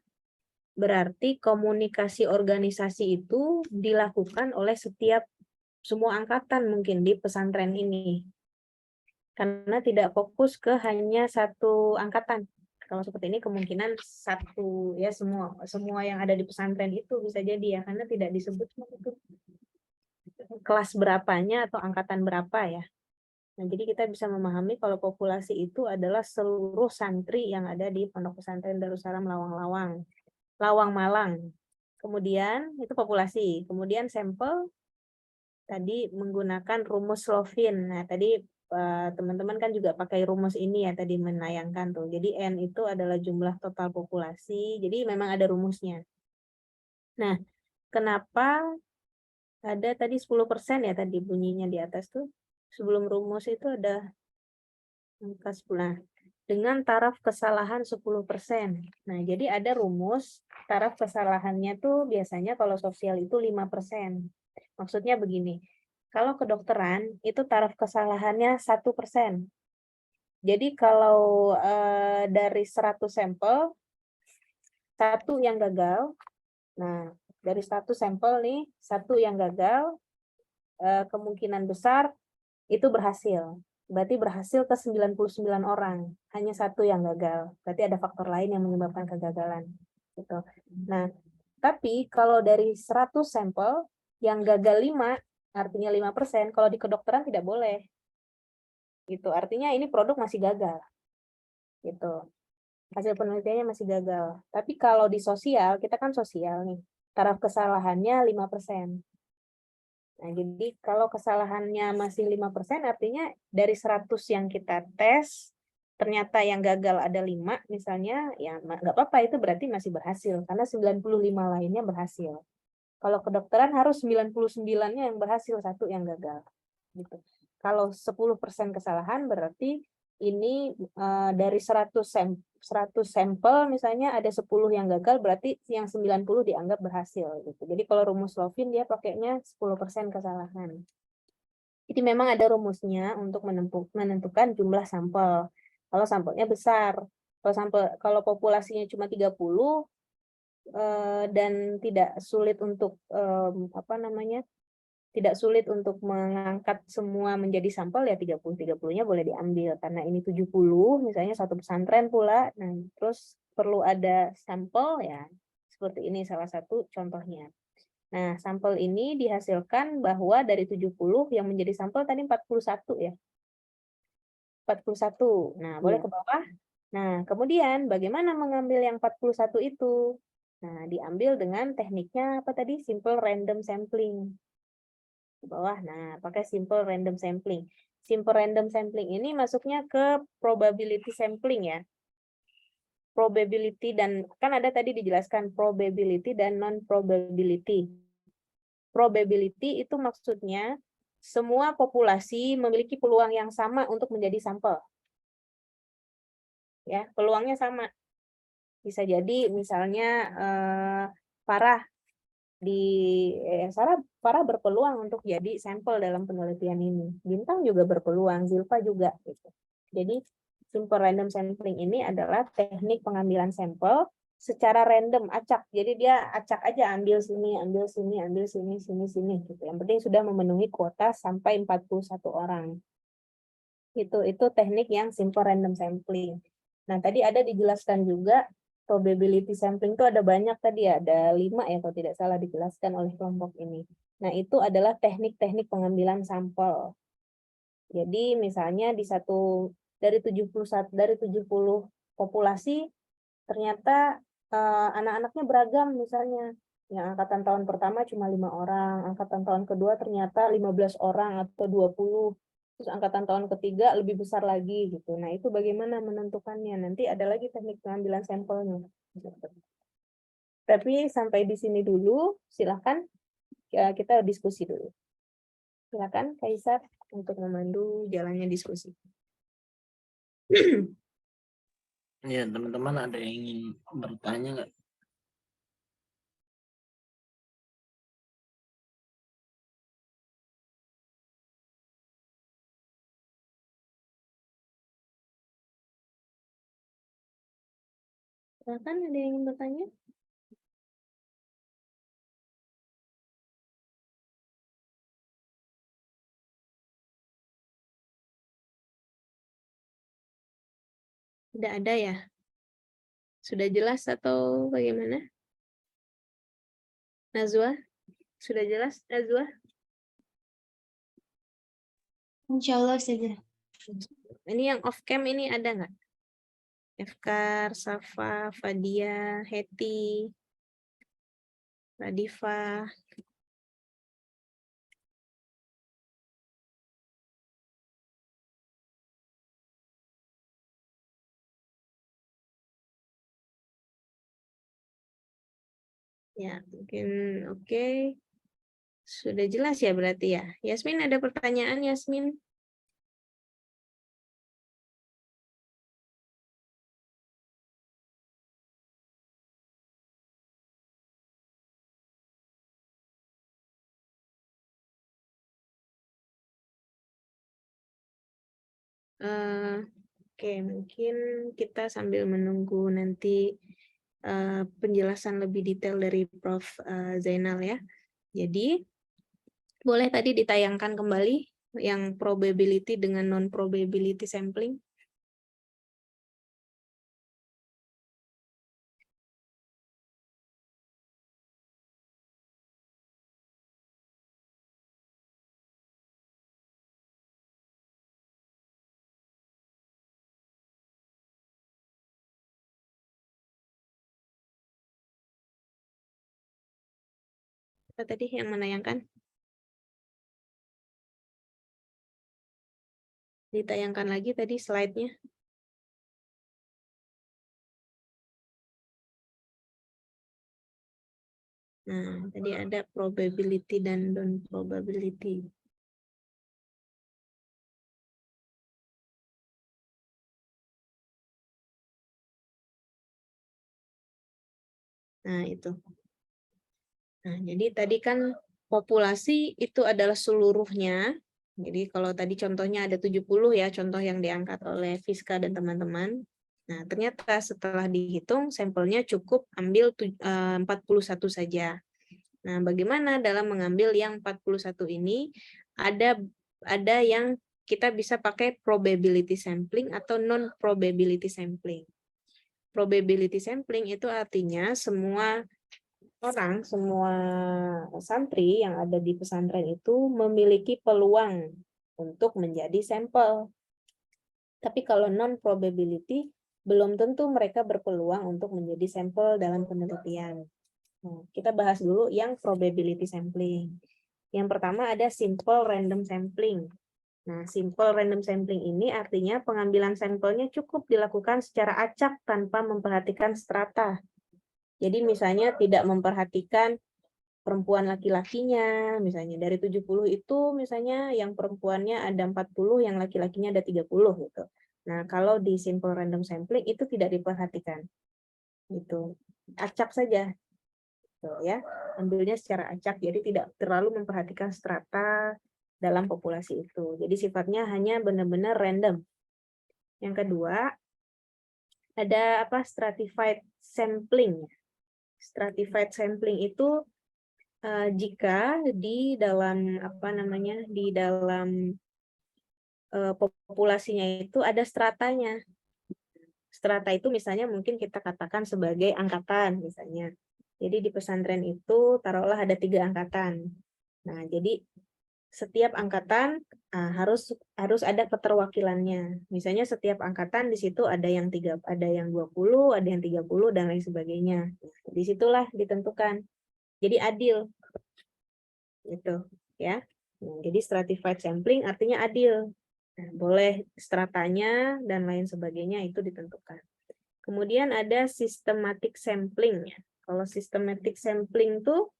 berarti komunikasi organisasi itu dilakukan oleh semua angkatan mungkin di pesantren ini. Karena tidak fokus ke hanya satu angkatan. Kalau seperti ini kemungkinan satu ya semua yang ada di pesantren itu bisa jadi ya, karena tidak disebut itu kelas berapanya atau angkatan berapa ya. Nah, jadi kita bisa memahami kalau populasi itu adalah seluruh santri yang ada di Pondok Pesantren Darussalam Lawang Malang. Kemudian itu populasi. Kemudian sampel tadi menggunakan rumus Slovin. Nah, tadi teman-teman kan juga pakai rumus ini ya tadi menayangkan tuh. Jadi N itu adalah jumlah total populasi. Jadi memang ada rumusnya. Nah, kenapa ada tadi 10% ya tadi bunyinya di atas tuh? Sebelum rumus itu ada angka 10. Dengan taraf kesalahan 10%. Nah, jadi ada rumus taraf kesalahannya tuh biasanya kalau sosial itu 5%. Maksudnya begini, kalau kedokteran itu taraf kesalahannya 1%. Jadi kalau dari 100 sampel, 1 yang gagal, nah dari 100 sampel nih, 1 yang gagal, kemungkinan besar itu berhasil. Berarti berhasil ke 99 orang, hanya 1 yang gagal. Berarti ada faktor lain yang menyebabkan kegagalan. Gitu. Nah, tapi kalau dari 100 sampel, yang gagal 5, artinya 5%, kalau di kedokteran tidak boleh. Gitu. Artinya ini produk masih gagal. Gitu. Hasil penelitiannya masih gagal. Tapi kalau di sosial, kita kan sosial nih. Taraf kesalahannya 5%. Nah, jadi kalau kesalahannya masih 5%, artinya dari 100 yang kita tes, ternyata yang gagal ada 5 misalnya, ya nggak apa-apa, itu berarti masih berhasil, karena 95 lainnya berhasil. Kalau kedokteran harus 99-nya yang berhasil, 1 yang gagal. Gitu. Kalau 10% kesalahan berarti ini dari 100 sampel misalnya ada 10 yang gagal, berarti yang 90 dianggap berhasil gitu. Jadi kalau rumus Slovin dia pakainya 10% kesalahan. Jadi memang ada rumusnya untuk menentukan jumlah sampel. Kalau sampelnya besar, kalau populasinya cuma 30 dan tidak sulit untuk tidak sulit untuk mengangkat semua menjadi sampel, ya 30-30-nya boleh diambil. Karena ini 70, misalnya satu pesantren pula, nah terus perlu ada sampel, ya Seperti ini salah satu contohnya. Nah, sampel ini dihasilkan bahwa dari 70 yang menjadi sampel tadi 41 ya. 41. Nah, boleh ke bawah. Nah, kemudian bagaimana mengambil yang 41 itu? Nah, diambil dengan tekniknya apa tadi? Simple random sampling. Ke bawah. Nah, pakai simple random sampling. Simple random sampling ini masuknya ke probability sampling ya. Probability dan kan ada tadi dijelaskan probability dan non-probability. Probability itu maksudnya semua populasi memiliki peluang yang sama untuk menjadi sampel. Ya, peluangnya sama. Bisa jadi misalnya Farah Farah berpeluang untuk jadi sampel dalam penelitian ini. Bintang juga berpeluang, Zilfa juga gitu. Jadi simple random sampling ini adalah teknik pengambilan sampel secara random, acak. Jadi dia acak aja, ambil sini, ambil sini, ambil sini, sini gitu. Yang penting sudah memenuhi kuota sampai 41 orang. Itu teknik yang simple random sampling. Nah, tadi ada dijelaskan juga probability sampling itu ada banyak tadi ya, ada 5 ya kalau tidak salah dijelaskan oleh kelompok ini. Nah, itu adalah teknik-teknik pengambilan sampel. Jadi misalnya dari 70 populasi ternyata anak-anaknya beragam misalnya. Yang angkatan tahun pertama cuma 5 orang, angkatan tahun kedua ternyata 15 orang atau 20. Terus angkatan tahun ketiga lebih besar lagi gitu. Nah, itu bagaimana menentukannya? Nanti ada lagi teknik pengambilan sampelnya. Tapi sampai di sini dulu, silakan kita diskusi dulu. Silakan Kaisar untuk memandu jalannya diskusi. Ya, teman-teman ada yang ingin bertanya nggak? Silakan, ada yang ingin bertanya? Tidak ada ya? Sudah jelas atau bagaimana? Nazwa? Sudah jelas, Nazwa? Insya Allah saja. Ini yang off cam ini ada nggak? Efkar, Safa, Fadia, Heti, Radifa. Ya, mungkin oke. Sudah jelas ya berarti ya. Yasmin ada pertanyaan, Yasmin? Oke, mungkin kita sambil menunggu nanti penjelasan lebih detail dari Prof. Zainal ya. Jadi, boleh tadi ditayangkan kembali yang probability dengan non-probability sampling? Apa tadi yang menayangkan? Ditayangkan lagi tadi slide-nya. Nah, tadi ada probability dan non-probability. Nah, itu. Nah, jadi tadi kan populasi itu adalah seluruhnya. Jadi kalau tadi contohnya ada 70 ya, contoh yang diangkat oleh Fiska dan teman-teman. Nah, ternyata setelah dihitung sampelnya cukup ambil 41 saja. Nah, bagaimana dalam mengambil yang 41 ini? Ada yang kita bisa pakai probability sampling atau non-probability sampling. Probability sampling itu artinya semua orang, semua santri yang ada di pesantren itu memiliki peluang untuk menjadi sampel. Tapi kalau non-probability, belum tentu mereka berpeluang untuk menjadi sampel dalam penelitian. Nah, kita bahas dulu yang probability sampling. Yang pertama ada simple random sampling. Nah, simple random sampling ini artinya pengambilan sampelnya cukup dilakukan secara acak tanpa memperhatikan strata. Jadi misalnya tidak memperhatikan perempuan laki-lakinya, misalnya dari 70 itu misalnya yang perempuannya ada 40, yang laki-lakinya ada 30 gitu. Nah, kalau di simple random sampling itu tidak diperhatikan. Itu acak saja. Gitu ya. Ambilnya secara acak, jadi tidak terlalu memperhatikan strata dalam populasi itu. Jadi sifatnya hanya benar-benar random. Yang kedua, ada stratified sampling. Stratified sampling itu jika di dalam di dalam populasinya itu ada stratanya. Strata itu misalnya mungkin kita katakan sebagai angkatan misalnya. Jadi di pesantren itu taruhlah ada 3 angkatan. Nah, jadi setiap angkatan harus ada keterwakilannya. Misalnya setiap angkatan di situ ada yang 20, ada yang 30 dan lain sebagainya. Disitulah ditentukan. Jadi adil. Gitu, ya. Nah, jadi stratified sampling artinya adil. Nah, boleh stratanya dan lain sebagainya itu ditentukan. Kemudian ada systematic sampling. Kalau systematic sampling tuh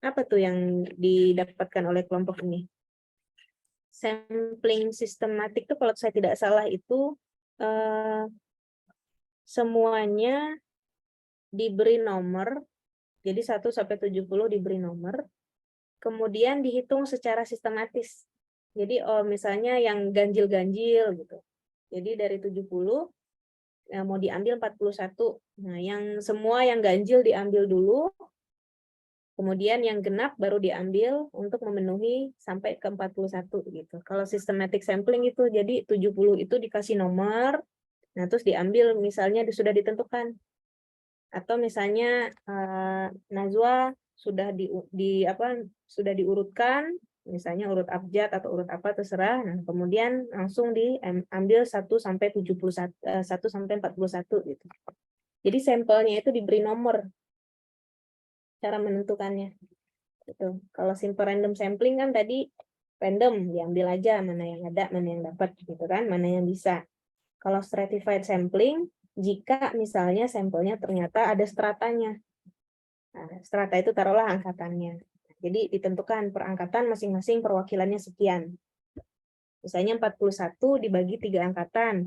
apa tuh yang didapatkan oleh kelompok ini? Sampling sistematik tuh kalau saya tidak salah itu semuanya diberi nomor. Jadi 1 sampai 70 diberi nomor. Kemudian dihitung secara sistematis. Jadi misalnya yang ganjil-ganjil gitu. Jadi dari 70 mau diambil 41. Nah, yang semua yang ganjil diambil dulu. Kemudian yang genap baru diambil untuk memenuhi sampai ke 41 gitu. Kalau systematic sampling itu jadi 70 itu dikasih nomor. Nah, terus diambil misalnya sudah ditentukan. Atau misalnya Najwa sudah sudah diurutkan, misalnya urut abjad atau urut apa terserah. Nah, kemudian langsung diambil 1 sampai 71 1 sampai 41 gitu. Jadi sampelnya itu diberi nomor cara menentukannya. Gitu. Kalau simple random sampling kan tadi random, diambil aja mana yang ada, mana yang dapat gitu kan, mana yang bisa. Kalau stratified sampling, jika misalnya sampelnya ternyata ada stratanya. Nah, strata itu taruhlah angkatannya. Jadi ditentukan per angkatan masing-masing perwakilannya sekian. Misalnya 41 dibagi 3 angkatan.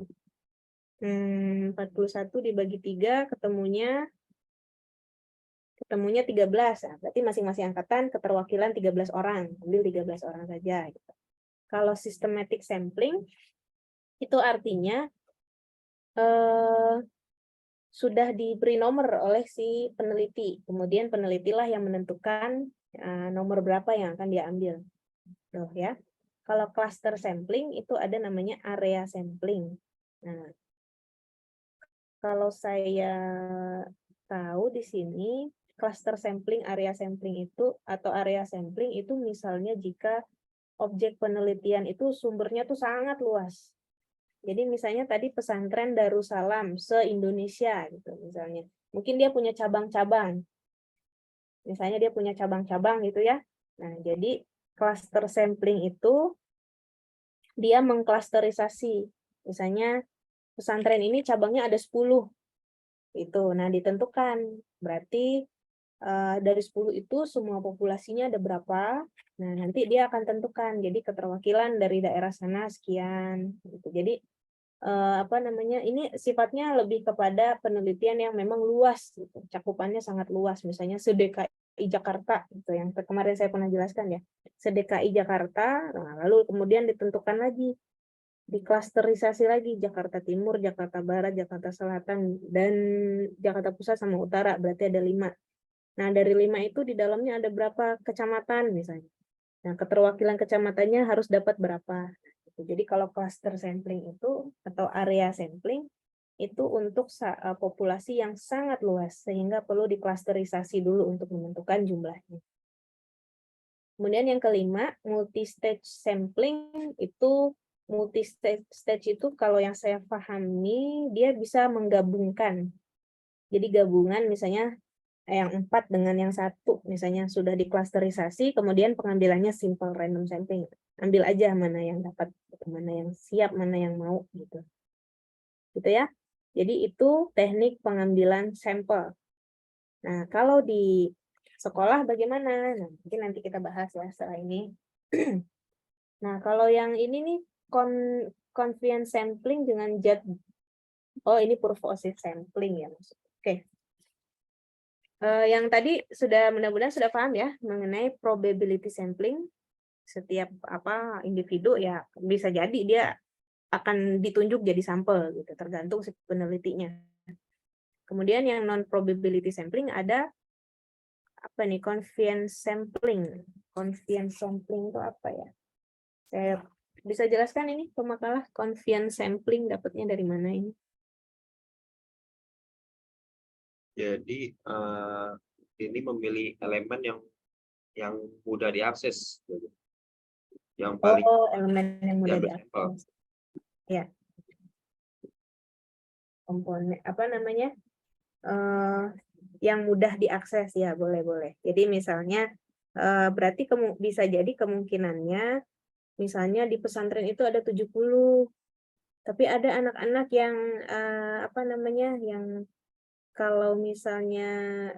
41 dibagi 3 ketemunya 13. Nah, berarti masing-masing angkatan keterwakilan 13 orang. Ambil 13 orang saja. Gitu. Kalau systematic sampling, itu artinya sudah diberi nomor oleh si peneliti. Kemudian penelitilah yang menentukan nomor berapa yang akan diambil. Tuh, ya. Kalau cluster sampling itu ada namanya area sampling. Nah, kalau saya tahu di sini cluster sampling, area sampling itu atau area sampling itu misalnya jika objek penelitian itu sumbernya tuh sangat luas. Jadi misalnya tadi pesantren Darussalam se-Indonesia gitu misalnya. Mungkin dia punya cabang-cabang. Misalnya dia punya cabang-cabang gitu ya. Nah, jadi cluster sampling itu dia mengklasterisasi. Misalnya pesantren ini cabangnya ada 10. Itu. Nah, ditentukan. Berarti dari 10 itu semua populasinya ada berapa. Nah, nanti dia akan tentukan. Jadi keterwakilan dari daerah sana sekian gitu. Jadi ini sifatnya lebih kepada penelitian yang memang luas gitu. Cakupannya sangat luas, misalnya se-DKI Jakarta gitu yang kemarin saya pernah jelaskan ya. Se-DKI Jakarta, nah, lalu kemudian ditentukan lagi, diklasterisasi lagi Jakarta Timur, Jakarta Barat, Jakarta Selatan dan Jakarta Pusat sama Utara, berarti ada 5. Nah, dari 5 itu di dalamnya ada berapa kecamatan misalnya. Nah, keterwakilan kecamatannya harus dapat berapa. Jadi kalau cluster sampling itu atau area sampling itu untuk populasi yang sangat luas, sehingga perlu diklasterisasi dulu untuk menentukan jumlahnya. Kemudian yang kelima, multi-stage sampling itu, multi-stage itu kalau yang saya pahami, dia bisa menggabungkan. Jadi gabungan misalnya yang 4 dengan yang 1, misalnya sudah diklasterisasi, kemudian pengambilannya simple random sampling. Ambil aja mana yang dapat, mana yang siap, mana yang mau, gitu. Gitu ya. Jadi itu teknik pengambilan sampel. Nah, kalau di sekolah bagaimana? Nah, mungkin nanti kita bahas ya setelah ini. Nah, kalau yang ini nih, confidence sampling dengan oh ini purposive sampling ya maksudnya. Oke. Yang tadi mudah-mudahan sudah paham ya mengenai probability sampling. Setiap individu ya bisa jadi dia akan ditunjuk jadi sampel gitu, tergantung si penelitinya. Kemudian yang non probability sampling ada confidence sampling. Confidence sampling itu apa ya? Saya bisa jelaskan ini pemakalah confidence sampling dapatnya dari mana ini? Jadi ini memilih elemen yang mudah diakses, yang paling elemen yang mudah diambil sampel. diakses. Ya. Komponen yang mudah diakses ya, boleh. Jadi misalnya berarti bisa jadi kemungkinannya misalnya di pesantren itu ada 70, tapi ada anak-anak yang yang kalau misalnya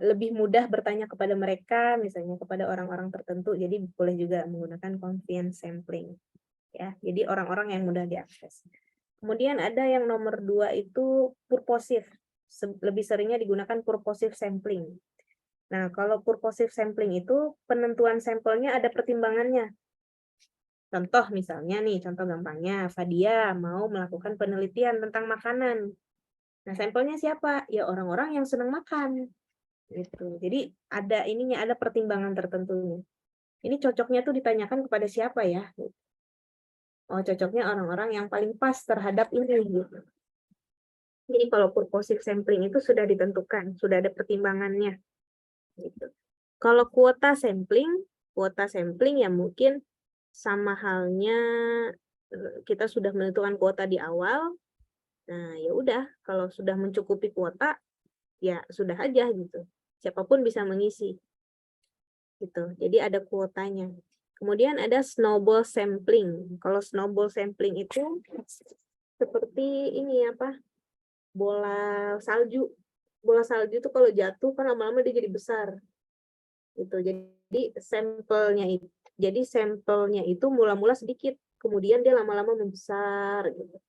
lebih mudah bertanya kepada mereka, misalnya kepada orang-orang tertentu, jadi boleh juga menggunakan confidence sampling. Ya, jadi orang-orang yang mudah diakses. Kemudian ada yang nomor 2 itu purposive. Lebih seringnya digunakan purposive sampling. Nah, kalau purposive sampling itu penentuan sampelnya ada pertimbangannya. Contoh misalnya nih, contoh gampangnya, Fadia mau melakukan penelitian tentang makanan. Nah, sampelnya siapa? Ya orang-orang yang senang makan. Gitu. Jadi ada pertimbangan tertentunya. Ini cocoknya tuh ditanyakan kepada siapa ya? Oh, cocoknya orang-orang yang paling pas terhadap ini gitu. Jadi kalau purposive sampling itu sudah ditentukan, sudah ada pertimbangannya. Gitu. Kalau kuota sampling ya mungkin sama halnya kita sudah menentukan kuota di awal. Nah, ya udah, kalau sudah mencukupi kuota, ya sudah aja gitu. Siapapun bisa mengisi. Gitu. Jadi ada kuotanya. Kemudian ada snowball sampling. Kalau snowball sampling itu seperti ini bola salju. Bola salju itu kalau jatuh kan lama-lama dia jadi besar. Gitu. Jadi sampelnya itu mula-mula sedikit, kemudian dia lama-lama membesar gitu.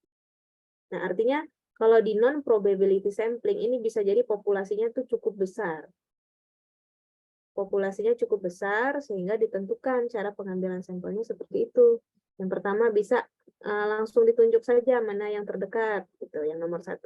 Nah, artinya kalau di non probability sampling ini bisa jadi populasinya tuh cukup besar. Populasinya cukup besar sehingga ditentukan cara pengambilan sampelnya seperti itu. Yang pertama bisa langsung ditunjuk saja mana yang terdekat, gitu. Yang nomor 1.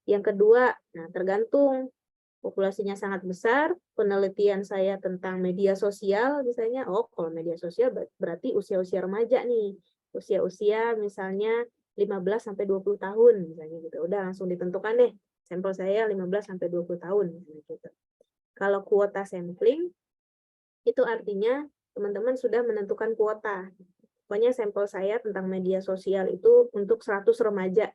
Yang kedua, nah tergantung populasinya sangat besar. Penelitian saya tentang media sosial, misalnya, kalau media sosial berarti usia-usia remaja nih, usia-usia misalnya 15 sampai 20 tahun, misalnya gitu. Udah langsung ditentukan deh, sampel saya 15 sampai 20 tahun, misalnya gitu. Kalau kuota sampling, itu artinya teman-teman sudah menentukan kuota. Pokoknya sampel saya tentang media sosial itu untuk 100 remaja.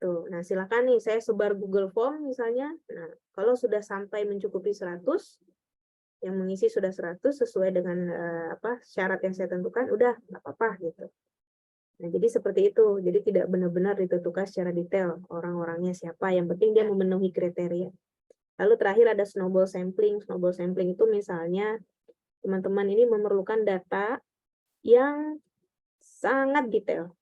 Tuh, nah silakan nih, saya sebar Google Form misalnya. Nah, kalau sudah sampai mencukupi 100, yang mengisi sudah 100 sesuai dengan syarat yang saya tentukan, udah nggak apa-apa gitu. Nah, jadi seperti itu. Jadi tidak benar-benar ditentukan secara detail orang-orangnya siapa. Yang penting dia memenuhi kriteria. Lalu terakhir ada snowball sampling. Snowball sampling itu misalnya teman-teman ini memerlukan data yang sangat detail.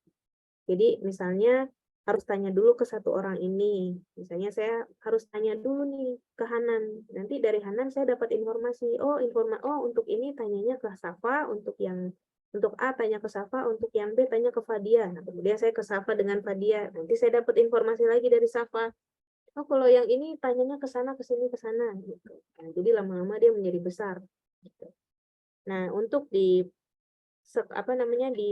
Jadi misalnya harus tanya dulu ke satu orang ini. Misalnya saya harus tanya dulu nih ke Hanan. Nanti dari Hanan saya dapat informasi. Untuk ini tanyanya ke Safa, untuk A tanya ke Safa, untuk yang B tanya ke Fadia. Nah, kemudian saya ke Safa dengan Fadia. Nanti saya dapat informasi lagi dari Safa. Kalau yang ini tanyanya ke sana, ke sini, ke sana gitu. Nah, jadi lama-lama dia menjadi besar gitu. Nah, untuk di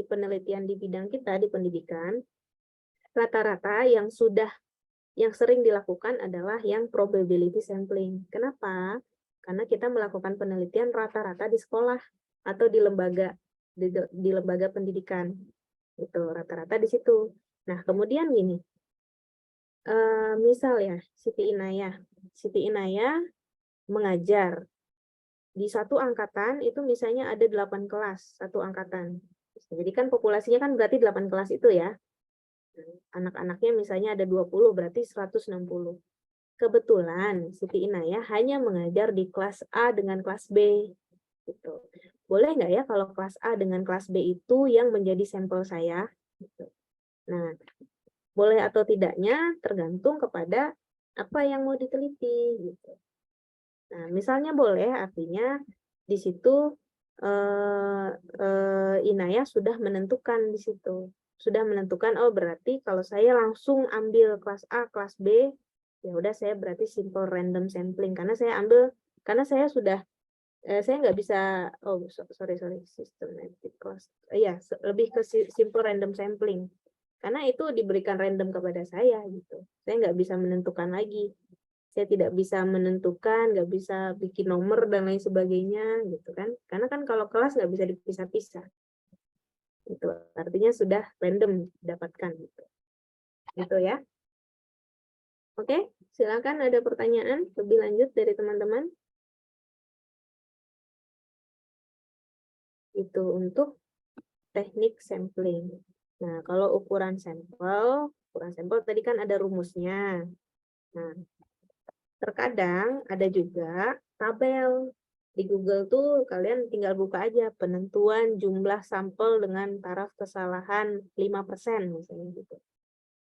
penelitian di bidang kita di pendidikan, rata-rata yang sudah yang sering dilakukan adalah yang probability sampling. Kenapa? Karena kita melakukan penelitian rata-rata di sekolah atau di lembaga pendidikan. Itu rata-rata di situ. Nah, kemudian gini. Misal ya, Siti Inayah mengajar di satu angkatan itu misalnya ada 8 kelas satu angkatan. Jadi kan populasinya kan berarti 8 kelas itu ya. Anak-anaknya misalnya ada 20, berarti 160. Kebetulan Siti Inayah hanya mengajar di kelas A dengan kelas B. Gitu. Boleh nggak ya kalau kelas A dengan kelas B itu yang menjadi sampel saya? Gitu. Nah, boleh atau tidaknya tergantung kepada apa yang mau diteliti. Gitu. Nah, misalnya boleh, artinya di situ Inayah sudah menentukan di situ. Sudah menentukan, oh berarti kalau saya langsung ambil kelas A, kelas B, ya udah saya berarti simple random sampling. Karena saya sudah, saya nggak bisa, sorry, systematic class. Iya, lebih ke simple random sampling. Karena itu diberikan random kepada saya, gitu. Saya nggak bisa menentukan lagi. Saya tidak bisa menentukan, nggak bisa bikin nomor dan lain sebagainya, gitu kan? Karena kan kalau kelas nggak bisa dipisah-pisah, itu artinya sudah random didapatkan, gitu ya. Oke, silakan ada pertanyaan lebih lanjut dari teman-teman. Itu untuk teknik sampling. Nah, kalau ukuran sampel tadi kan ada rumusnya. Nah, terkadang ada juga tabel. Di Google tuh kalian tinggal buka aja penentuan jumlah sampel dengan taraf kesalahan 5% misalnya gitu.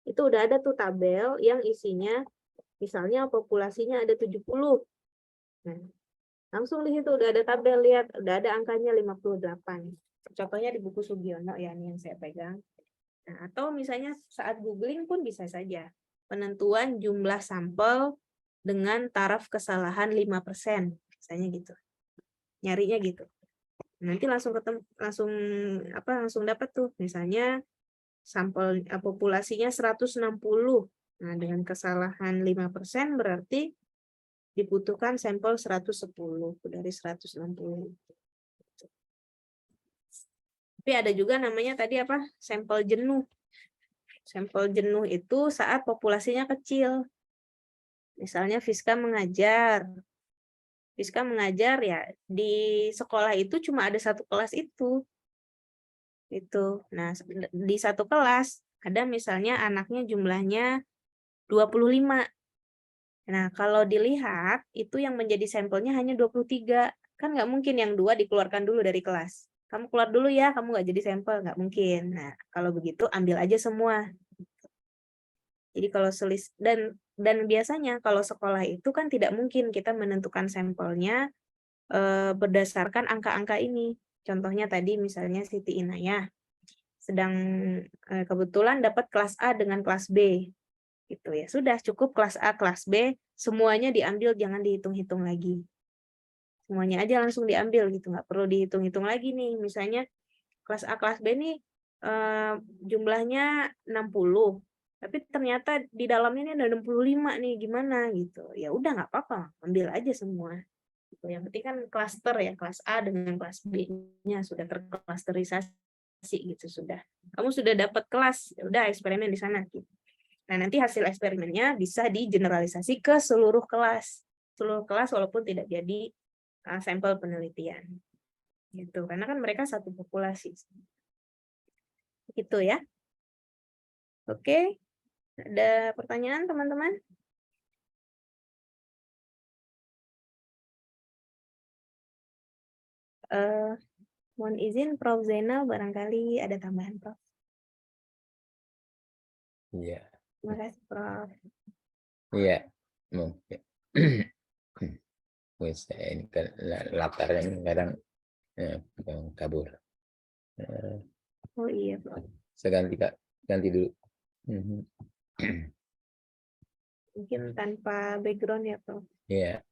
Itu udah ada tuh tabel yang isinya misalnya populasinya ada 70. Nah, langsung di situ udah ada tabel, lihat udah ada angkanya 58. Contohnya di buku Sugiono ya, ini yang saya pegang. Nah, atau misalnya saat googling pun bisa saja penentuan jumlah sampel dengan taraf kesalahan 5%, misalnya gitu. Nyarinya gitu. Nanti langsung ketemu, langsung dapat tuh. Misalnya sampel populasinya 160. Nah, dengan kesalahan 5% berarti dibutuhkan sampel 110 dari 160. Tapi ada juga namanya tadi apa? Sampel jenuh. Sampel jenuh itu saat populasinya kecil. Misalnya Fiska mengajar ya di sekolah itu cuma ada satu kelas itu. Nah, di satu kelas ada misalnya anaknya jumlahnya 25. Nah, kalau dilihat itu yang menjadi sampelnya hanya 23. Kan nggak mungkin yang 2 dikeluarkan dulu dari kelas. Kamu keluar dulu ya, kamu nggak jadi sampel, nggak mungkin. Nah, kalau begitu ambil aja semua. Jadi kalau dan biasanya kalau sekolah itu kan tidak mungkin kita menentukan sampelnya berdasarkan angka-angka ini. Contohnya tadi misalnya Siti Inayah sedang kebetulan dapat kelas A dengan kelas B. Gitu ya. Sudah cukup kelas A, kelas B, semuanya diambil, jangan dihitung-hitung lagi. Semuanya aja langsung diambil gitu, nggak perlu dihitung-hitung lagi nih. Misalnya kelas A, kelas B nih jumlahnya 60. Tapi ternyata di dalamnya ini ada 65 nih, gimana gitu. Ya udah nggak apa-apa, ambil aja semua. Gitu. Yang penting kan klaster ya, kelas A dengan kelas B-nya sudah terklasterisasi gitu sudah. Kamu sudah dapat kelas, ya udah eksperimen di sana gitu. Nah, nanti hasil eksperimennya bisa digeneralisasi ke seluruh kelas. Seluruh kelas walaupun tidak jadi sampel penelitian. Gitu. Karena kan mereka satu populasi. Gitu ya. Oke. Ada pertanyaan teman-teman? Mohon izin Prof. Zainal, barangkali ada tambahan Prof. Iya. Terima kasih Prof. Iya. Mungkin. Ini kan latarnya kadang kabur. Oh iya Prof. Saya ganti dulu. Mungkin tanpa background ya Prof. Iya.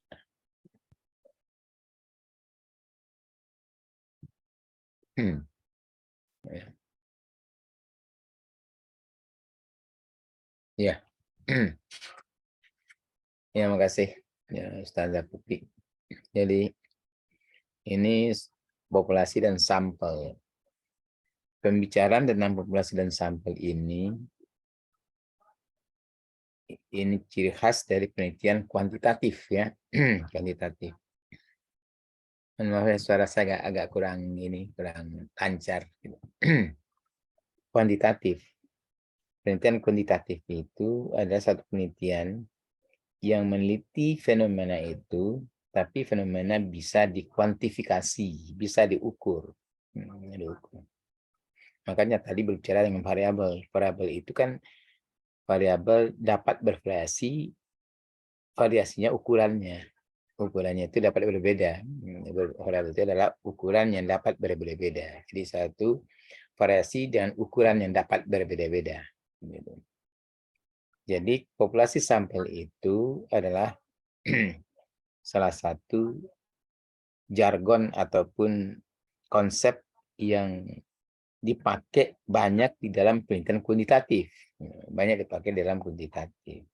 Ya. Ya, makasih ya Ustazah Pupi. Jadi ini populasi dan sampel. Pembicaraan tentang populasi dan sampel ini ciri khas dari penelitian kuantitatif ya, kuantitatif. Maaf ya, suara saya agak kurang lancar. Gitu. Kuantitatif. Penelitian kuantitatif itu ada satu penelitian yang meneliti fenomena itu, tapi fenomena bisa dikuantifikasi, bisa diukur. Makanya tadi berbicara dengan variabel. Variabel itu kan variabel dapat bervariasi, variasinya ukurannya. Ukurannya itu dapat berbeda. Variabel itu adalah ukuran yang dapat berbeda-beda. Jadi satu variasi dengan ukuran yang dapat berbeda-beda. Jadi populasi sampel itu adalah salah satu jargon ataupun konsep yang dipakai banyak di dalam penelitian kuantitatif. Banyak dipakai dalam kuantitatif.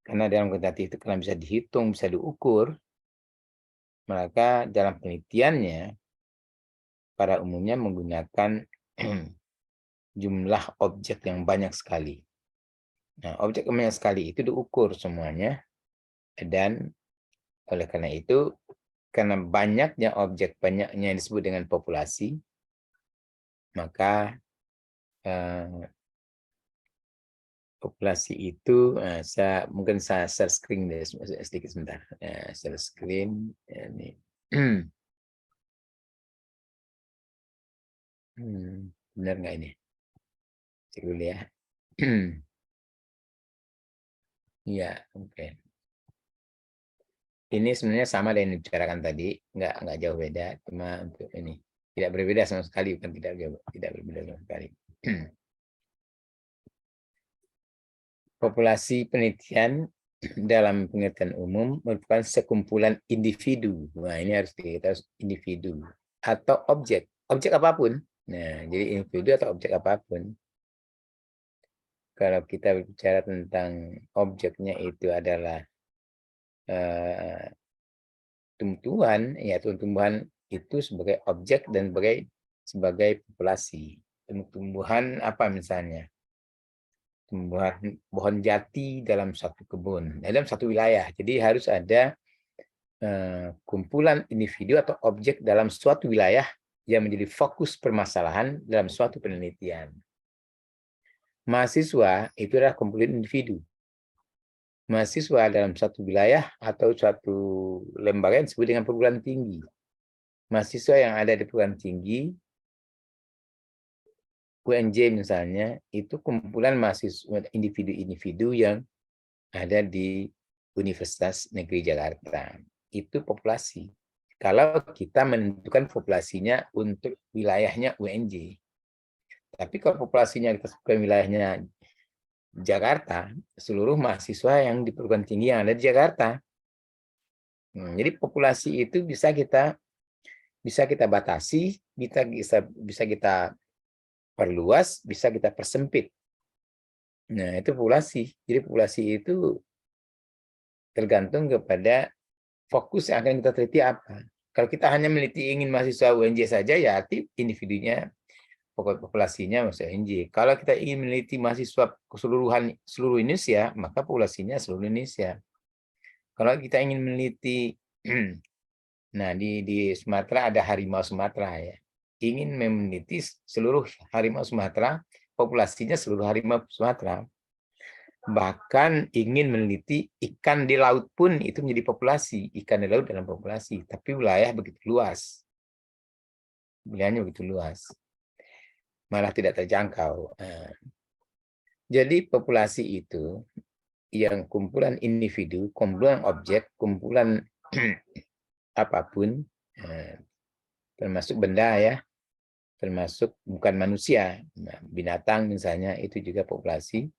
Karena dalam kuantitatif itu karena bisa dihitung, bisa diukur, maka dalam penelitiannya pada umumnya menggunakan jumlah objek yang banyak sekali. Nah, objek yang banyak sekali itu diukur semuanya, dan oleh karena itu, karena banyaknya objek, banyaknya yang disebut dengan populasi, maka populasi itu mungkin saya share screen deh sedikit sebentar. Share screen ini. Benar nggak ini? Cek dulu ya. Iya, oke. Ini sebenarnya sama dengan yang dibicarakan tadi, nggak jauh beda, cuma untuk ini tidak berbeda sama sekali, bukan tidak berbeda sama sekali. Populasi penelitian dalam pengertian umum merupakan sekumpulan individu. Nah, ini harus kita individu atau objek apapun. Nah, jadi individu atau objek apapun. Kalau kita bicara tentang objeknya itu adalah tumbuhan, ya tumbuhan itu sebagai objek dan sebagai populasi. Tumbuhan apa misalnya? Tumbuhan pohon jati dalam satu kebun, dalam satu wilayah. Jadi harus ada kumpulan individu atau objek dalam suatu wilayah yang menjadi fokus permasalahan dalam suatu penelitian. Mahasiswa itu adalah kumpulan individu. Mahasiswa dalam satu wilayah atau suatu lembaga yang disebut dengan perguruan tinggi. Mahasiswa yang ada di perguruan tinggi, UNJ misalnya, itu kumpulan mahasiswa individu-individu yang ada di Universitas Negeri Jakarta. Itu populasi. Kalau kita menentukan populasinya untuk wilayahnya UNJ. Tapi kalau populasinya kita sebutkan wilayahnya Jakarta, seluruh mahasiswa yang di perguruan tinggi yang ada di Jakarta. Jadi populasi itu bisa kita batasi, bisa kita perluas, bisa kita persempit. Nah, itu populasi. Jadi populasi itu tergantung kepada fokus yang akan kita teliti apa. Kalau kita hanya meneliti ingin mahasiswa UNJ saja, ya arti individunya, populasinya mahasiswa UNJ. Kalau kita ingin meneliti mahasiswa keseluruhan seluruh Indonesia, maka populasinya seluruh Indonesia. Kalau kita ingin meneliti, nah di Sumatera ada harimau Sumatera ya. Ingin meneliti seluruh harimau Sumatera, populasinya seluruh harimau Sumatera. Bahkan ingin meneliti ikan di laut pun itu menjadi populasi, ikan di laut dalam populasi, tapi wilayah begitu luas. Wilayahnya begitu luas. Malah tidak terjangkau. Jadi populasi itu yang kumpulan individu, kumpulan objek, kumpulan apapun, termasuk benda ya, termasuk bukan manusia, binatang misalnya, itu juga populasi.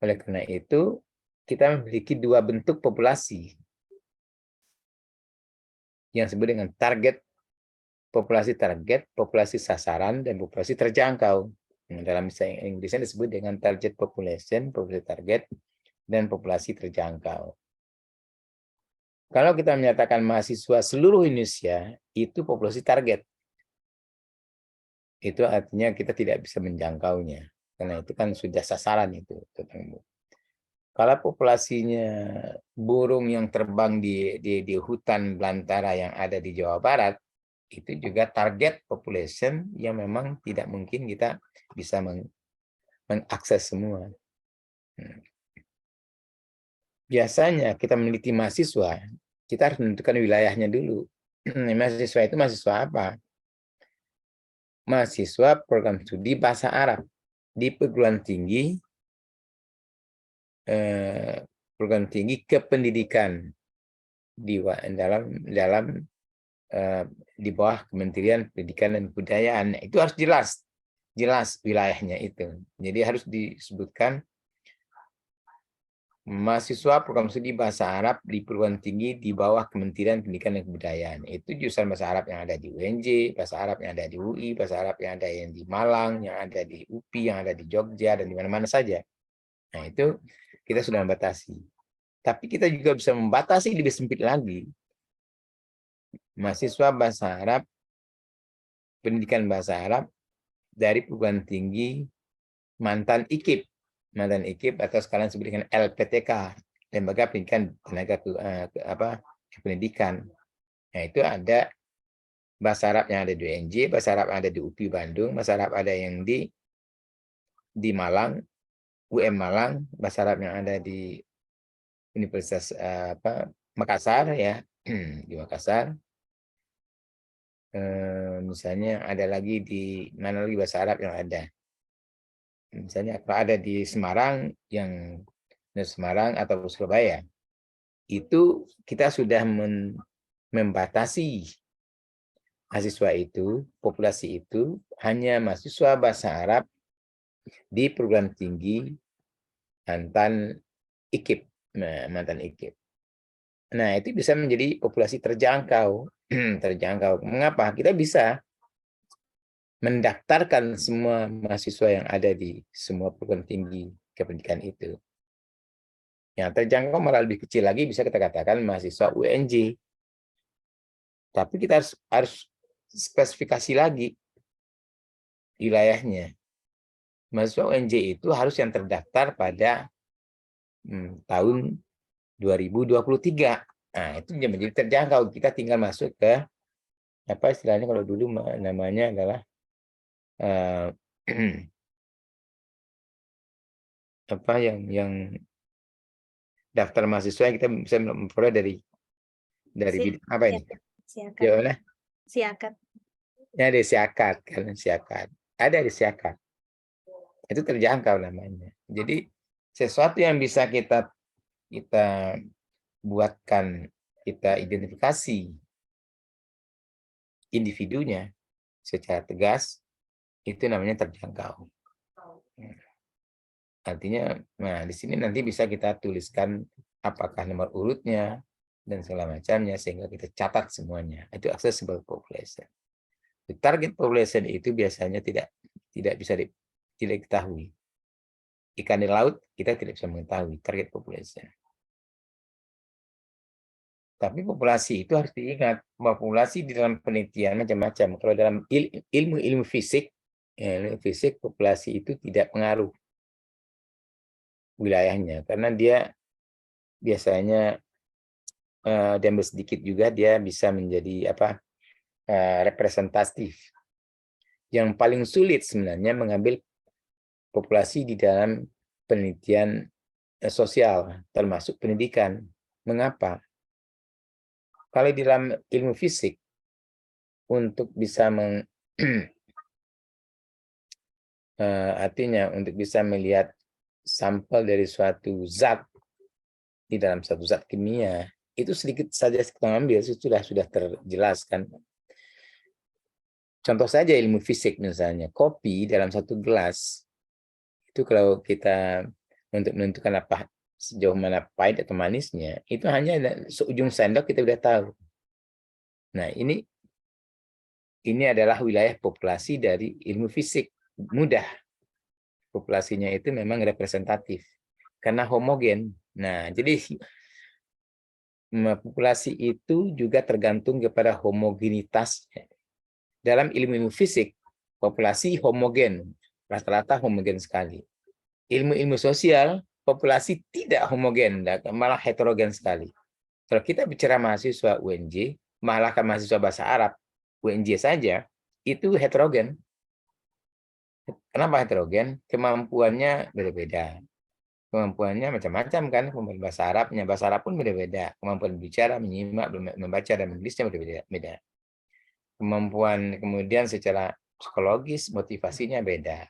Oleh karena itu, kita memiliki dua bentuk populasi yang disebut dengan populasi target, populasi sasaran, dan populasi terjangkau. Dalam bahasa Inggrisnya disebut dengan target population, populasi target, dan populasi terjangkau. Kalau kita menyatakan mahasiswa seluruh Indonesia, itu populasi target. Itu artinya kita tidak bisa menjangkaunya. Karena itu kan sudah sasaran itu. Kalau populasinya burung yang terbang di hutan belantara yang ada di Jawa Barat, itu juga target population yang memang tidak mungkin kita bisa mengakses semua. Biasanya kita meneliti mahasiswa, kita harus menentukan wilayahnya dulu. Mahasiswa itu mahasiswa apa? Mahasiswa program studi bahasa Arab di perguruan tinggi, kependidikan di bawah Kementerian Pendidikan dan Kebudayaan. Itu harus jelas wilayahnya itu. Jadi harus disebutkan mahasiswa program studi bahasa Arab di perguruan tinggi di bawah Kementerian Pendidikan dan Kebudayaan. Itu jurusan bahasa Arab yang ada di UNJ, bahasa Arab yang ada di UI, bahasa Arab yang ada di Malang, yang ada di UPI, yang ada di Jogja, dan di mana-mana saja. Nah, itu kita sudah membatasi. Tapi kita juga bisa membatasi lebih sempit lagi. Mahasiswa bahasa Arab, pendidikan bahasa Arab dari perguruan tinggi mantan IKIP atau sekalian sebut dengan LPTK, Lembaga Pendidikan Tenaga Pendidikan. Nah, itu ada bahasa Arab yang ada di UNJ, bahasa Arab yang ada di UPI Bandung, bahasa Arab ada yang di Malang, UM Malang, bahasa Arab yang ada di Universitas Makassar ya, di Makassar. Misalnya ada lagi di mana lagi bahasa Arab yang ada. Misalnya kalau ada di Semarang, yang di Semarang atau Surabaya, itu kita sudah membatasi mahasiswa itu, populasi itu hanya mahasiswa bahasa Arab di perguruan tinggi mantan IKIP. Nah, itu bisa menjadi populasi terjangkau. Mengapa? Kita bisa mendaftarkan semua mahasiswa yang ada di semua perguruan tinggi kependidikan itu. Yang terjangkau malah lebih kecil lagi, bisa kita katakan mahasiswa UNJ. Tapi kita harus spesifikasi lagi wilayahnya. Mahasiswa UNJ itu harus yang terdaftar pada tahun 2023. Nah, itu menjadi terjangkau. Kita tinggal masuk ke apa istilahnya kalau dulu namanya adalah apa yang daftar mahasiswa kita bisa memperoleh dari bidang apa ini? Siakat. Siakat. Ya, ada siakat kan, siakat. Ada di siakat. Itu terjangkau namanya. Jadi sesuatu yang bisa kita buatkan, kita identifikasi individunya secara tegas, itu namanya terjangkau. Artinya, nah di sini nanti bisa kita tuliskan apakah nomor urutnya dan segala macamnya sehingga kita catat semuanya. Itu accessible population. Target population itu biasanya tidak bisa diketahui. Ikan di laut kita tidak bisa mengetahui target population. Tapi populasi itu harus diingat, populasi di dalam penelitian macam-macam. Kalau dalam ilmu fisik, populasi itu tidak pengaruh wilayahnya, karena dia biasanya dan sedikit juga dia bisa menjadi representatif. Yang paling sulit sebenarnya mengambil populasi di dalam penelitian sosial, termasuk pendidikan. Mengapa? Kalau di dalam ilmu fisik, untuk bisa artinya untuk bisa melihat sampel dari suatu zat di dalam satu zat kimia, itu sedikit saja kita ambil sudah terjelaskan. Contoh saja ilmu fisik misalnya, kopi dalam satu gelas, itu kalau kita untuk menentukan apa sejauh mana pahit atau manisnya, itu hanya seujung sendok kita udah tahu. Nah, ini adalah wilayah populasi dari ilmu fisik, mudah populasinya itu memang representatif karena homogen. Nah, jadi populasi itu juga tergantung kepada homogenitas. Dalam ilmu fisik, populasi homogen, rata-rata homogen sekali. Ilmu-ilmu sosial, populasi tidak homogen, malah heterogen sekali. Kalau kita bicara mahasiswa UNJ, malah kan mahasiswa bahasa Arab, UNJ saja, itu heterogen. Kenapa heterogen? Kemampuannya beda-beda. Kemampuannya macam-macam kan, kemampuan bahasa Arabnya. Bahasa Arab pun beda-beda. Kemampuan bicara, menyimak, membaca, dan menulisnya beda-beda. Kemampuan kemudian secara psikologis, motivasinya beda.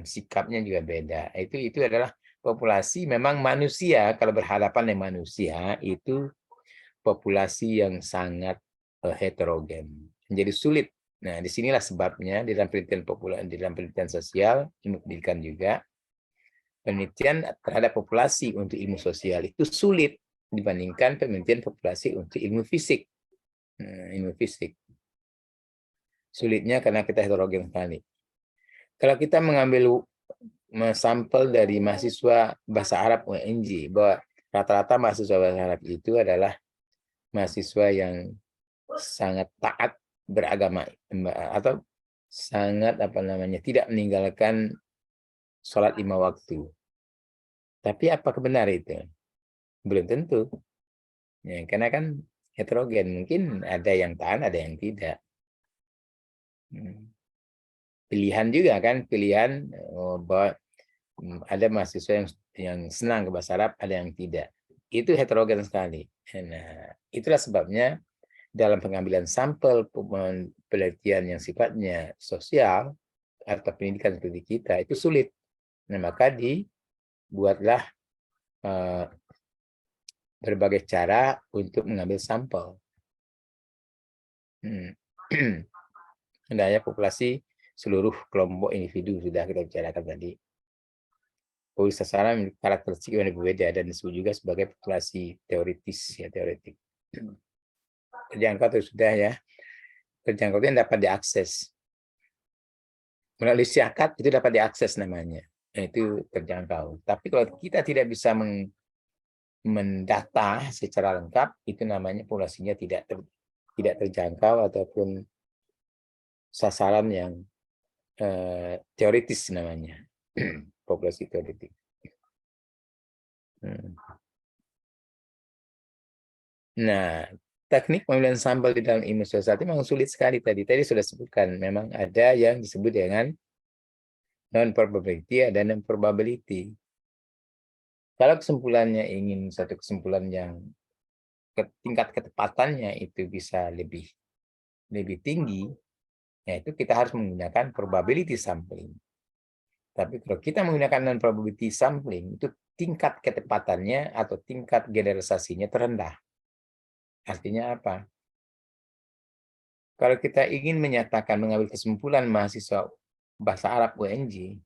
Sikapnya juga beda. Itu adalah populasi memang manusia. Kalau berhadapan dengan manusia, itu populasi yang sangat heterogen. Menjadi sulit. Nah, disinilah sebabnya di dalam penelitian populasi, di dalam penelitian sosial, ilmu pendidikan juga, penelitian terhadap populasi untuk ilmu sosial itu sulit dibandingkan penelitian populasi untuk ilmu fisik. Ilmu fisik. Sulitnya karena kita heterogen sekali. Kalau kita mengambil sampel dari mahasiswa bahasa Arab UNJ, bahwa rata-rata mahasiswa bahasa Arab itu adalah mahasiswa yang sangat taat beragama atau sangat tidak meninggalkan sholat 5 waktu. Tapi apakah benar itu? Belum tentu. Ya, karena kan heterogen, mungkin ada yang taat, ada yang tidak. Pilihan juga kan, pilihan bahwa ada mahasiswa yang senang ke bahasa Arab, ada yang tidak. Itu heterogen sekali. Nah, itulah sebabnya dalam pengambilan sampel penelitian yang sifatnya sosial atau pendidikan seperti kita itu sulit. Nah, maka dibuatlah berbagai cara untuk mengambil sampel. Hendaknya populasi seluruh kelompok individu sudah kita bicarakan tadi. Populasi sasaran karakteristik yang berbeda dan disebut juga sebagai populasi teoritis, ya teoretik. Terjangkau itu sudah ya. Terjangkau itu dapat diakses. Melalui syakat itu dapat diakses namanya. Nah, itu terjangkau. Tapi kalau kita tidak bisa mendata secara lengkap, itu namanya populasinya tidak terjangkau ataupun sasaran yang teoritis namanya. Populasi teoritik. Nah, teknik pengambilan sampel di dalam ilmu sosial itu memang sulit sekali tadi. Tadi sudah sebutkan, memang ada yang disebut dengan non-probability, ada non-probability. Kalau kesimpulannya ingin satu kesimpulan yang tingkat ketepatannya itu bisa lebih tinggi, yaitu kita harus menggunakan probability sampling. Tapi kalau kita menggunakan non-probability sampling, itu tingkat ketepatannya atau tingkat generalisasinya terendah. Artinya apa? Kalau kita ingin menyatakan mengambil kesimpulan mahasiswa bahasa Arab UNJ,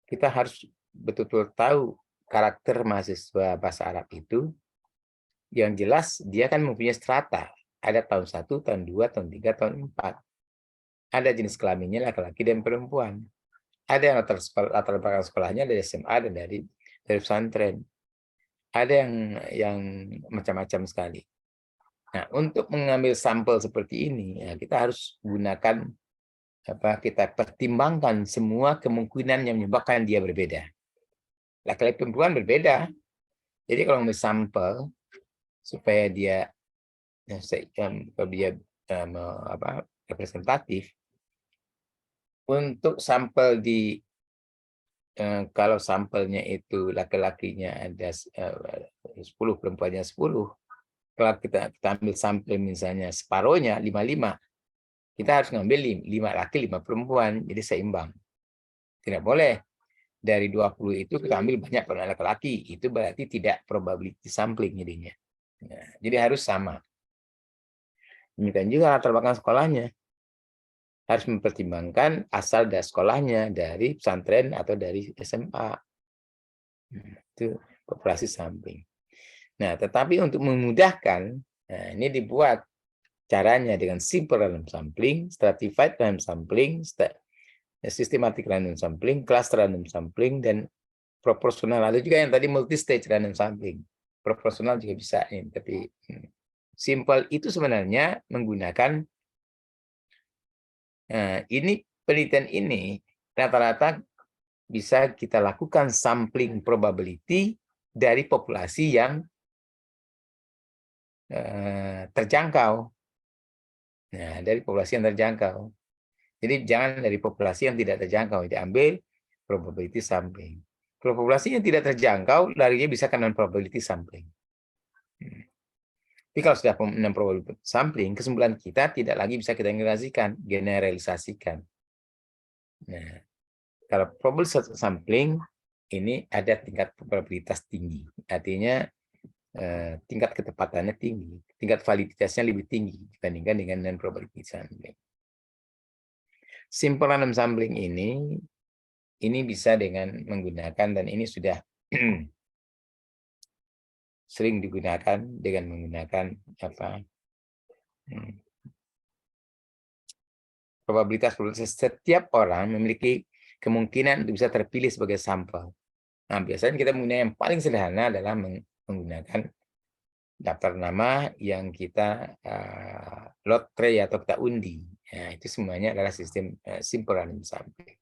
kita harus betul-betul tahu karakter mahasiswa bahasa Arab itu. Yang jelas dia kan mempunyai strata. Ada tahun 1, tahun 2, tahun 3, tahun 4. Ada jenis kelaminnya laki-laki dan perempuan. Ada yang latar belakang sekolahnya dari SMA dan dari pesantren. Ada yang macam-macam sekali. Nah, untuk mengambil sampel seperti ini, ya, kita harus gunakan kita pertimbangkan semua kemungkinan yang menyebabkan dia berbeda. Laki-laki perempuan berbeda. Jadi kalau mengambil sampel supaya dia representatif, untuk sampel kalau sampelnya itu laki-lakinya ada 10, perempuannya 10, kalau kita ambil sampel misalnya separuhnya 55, kita harus ngambil 5 laki 5 perempuan, jadi seimbang. Tidak boleh dari 20 itu kita ambil banyak laki-laki, itu berarti tidak probability sampling jadinya. Nah, jadi harus sama. Demikian juga latar belakang sekolahnya. Harus mempertimbangkan asal dari sekolahnya, dari pesantren atau dari SMA. Itu populasi sampling. Nah, tetapi untuk memudahkan, ini dibuat caranya dengan simple random sampling, stratified random sampling, Systematic random sampling, cluster random sampling, dan proporsional. Ada juga yang tadi multi-stage random sampling. Proporsional juga bisa, tapi simple itu sebenarnya menggunakan ini penelitian ini rata-rata bisa kita lakukan sampling probability dari populasi yang terjangkau. Nah, dari populasi yang terjangkau. Jadi jangan dari populasi yang tidak terjangkau, diambil probability sampling. Kalau populasi yang tidak terjangkau, larinya bisa ke non-probability sampling. Tapi kalau sudah non-probability sampling, kesimpulan kita tidak lagi bisa kita generalisasikan. Nah, kalau probability sampling, ini ada tingkat probabilitas tinggi. Artinya tingkat ketepatannya tinggi, tingkat validitasnya lebih tinggi dibandingkan dengan non-probability sampling. Simple random sampling ini bisa dengan menggunakan, dan ini sudah sering digunakan dengan menggunakan probabilitas setiap orang memiliki kemungkinan untuk bisa terpilih sebagai sampel. Nah, biasanya kita menggunakan yang paling sederhana adalah menggunakan daftar nama yang kita lotre atau kita undi. Nah, itu semuanya adalah sistem simple random sampling.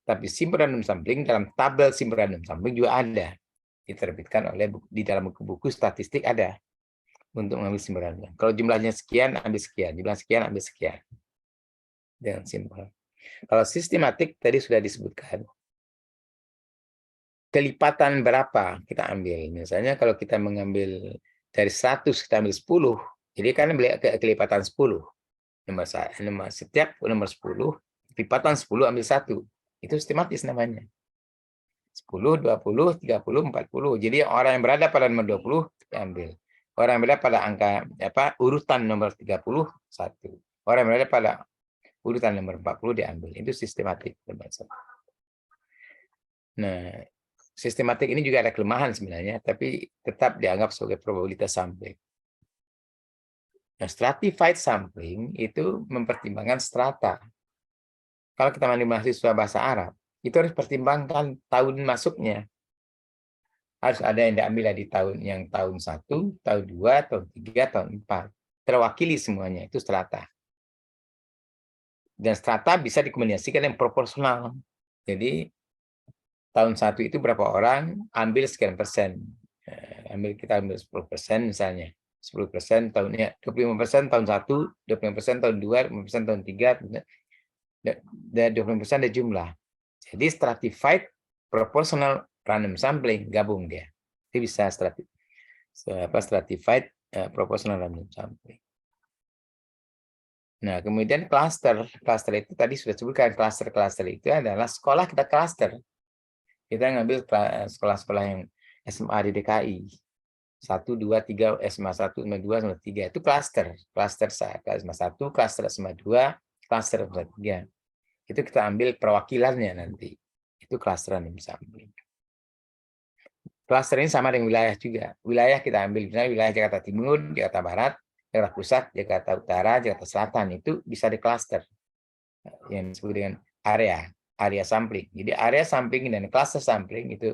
Tapi simple random sampling dalam tabel simple random sampling juga ada. Diterbitkan oleh di dalam buku-buku statistik ada untuk mengambil simple random. Kalau jumlahnya sekian, ambil sekian. Jumlah sekian, ambil sekian. Dengan simple. Kalau sistematik tadi sudah disebutkan. Kelipatan berapa kita ambil. Misalnya kalau kita mengambil dari 100 kita ambil 10. Jadi kan ambil kelipatan 10. Setiap nomor 10, kelipatan 10 ambil 1. Itu sistematis namanya. 10, 20, 30, 40. Jadi orang yang berada pada nomor 20 diambil. Orang yang berada pada angka urutan nomor 31. Orang yang berada pada urutan nomor 40 diambil. Itu sistematik. Nah, sistematik ini juga ada kelemahan sebenarnya, tapi tetap dianggap sebagai probabilitas sampling. Nah, stratified sampling itu mempertimbangkan strata. Kalau kita mahasiswa bahasa Arab, itu harus pertimbangkan tahun masuknya. Harus ada yang diambil di tahun 1, tahun 2, tahun 3, tahun 4. Terwakili semuanya, itu strata. Dan strata bisa dikombinasikan yang proporsional. Jadi, tahun 1 itu berapa orang, ambil sekian persen. Kita ambil 10% misalnya. 10% tahunnya, 25% tahun 1, 25% tahun 2, 25% tahun 3, dan 20% ada jumlah. Jadi stratified proportional random sampling gabung dia. Itu bisa stratified proportional random sampling. Nah, kemudian cluster. Cluster itu tadi sudah sebutkan, cluster itu adalah sekolah kita cluster. Kita ngambil sekolah-sekolah yang SMA di DKI. 1, 2, 3, SMA 1, SMA 2, SMA 3. Itu cluster. Cluster SMA 1, cluster SMA 2, cluster SMA 3. Itu kita ambil perwakilannya nanti. Itu cluster random sampling. Cluster ini sama dengan wilayah juga. Wilayah kita ambil, misalnya wilayah Jakarta Timur, Jakarta Barat, Jakarta Pusat, Jakarta Utara, Jakarta Selatan. Itu bisa di cluster. Yang disebut dengan area sampling. Jadi area sampling dan cluster sampling itu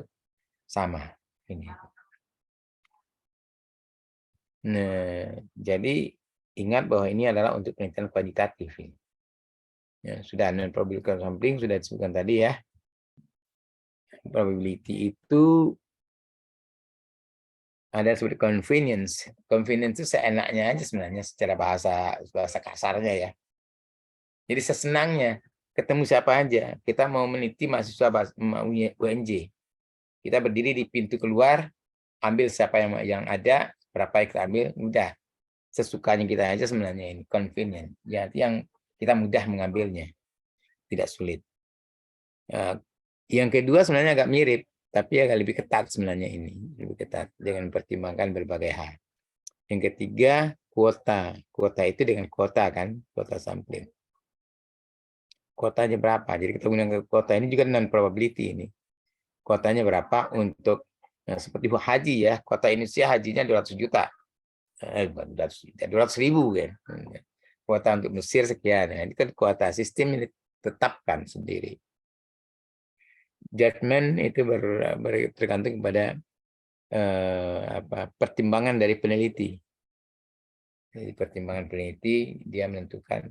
sama. Ini. Nah, jadi ingat bahwa ini adalah untuk penelitian kuantitatif. Ya, sudah non-probability sampling sudah disebutkan tadi ya. Probability itu ada disebut convenience. Convenience itu seenaknya aja sebenarnya secara bahasa kasarnya ya. Jadi sesenangnya ketemu siapa aja. Kita mau meneliti mahasiswa UNJ. Kita berdiri di pintu keluar, ambil siapa yang ada, berapa yang kita ambil, mudah. Sesukanya kita aja sebenarnya ini convenient. Jadi yang kita mudah mengambilnya, tidak sulit. Yang kedua sebenarnya agak mirip, tapi agak lebih ketat sebenarnya ini, lebih ketat dengan mempertimbangkan berbagai hal. Yang ketiga kuota. Kuota itu dengan kuota kan, kuota sampling. Kuotanya berapa? Jadi kita gunakan kuota ini juga non probability ini. Kuotanya berapa untuk seperti haji ya, kuota Indonesia hajinya 200 juta. 200.000 kan. Kuota untuk Mesir sekian. Nah, ini kan kuota sistem ini tetapkan sendiri. Judgment itu tergantung kepada pertimbangan dari peneliti. Jadi pertimbangan peneliti dia menentukan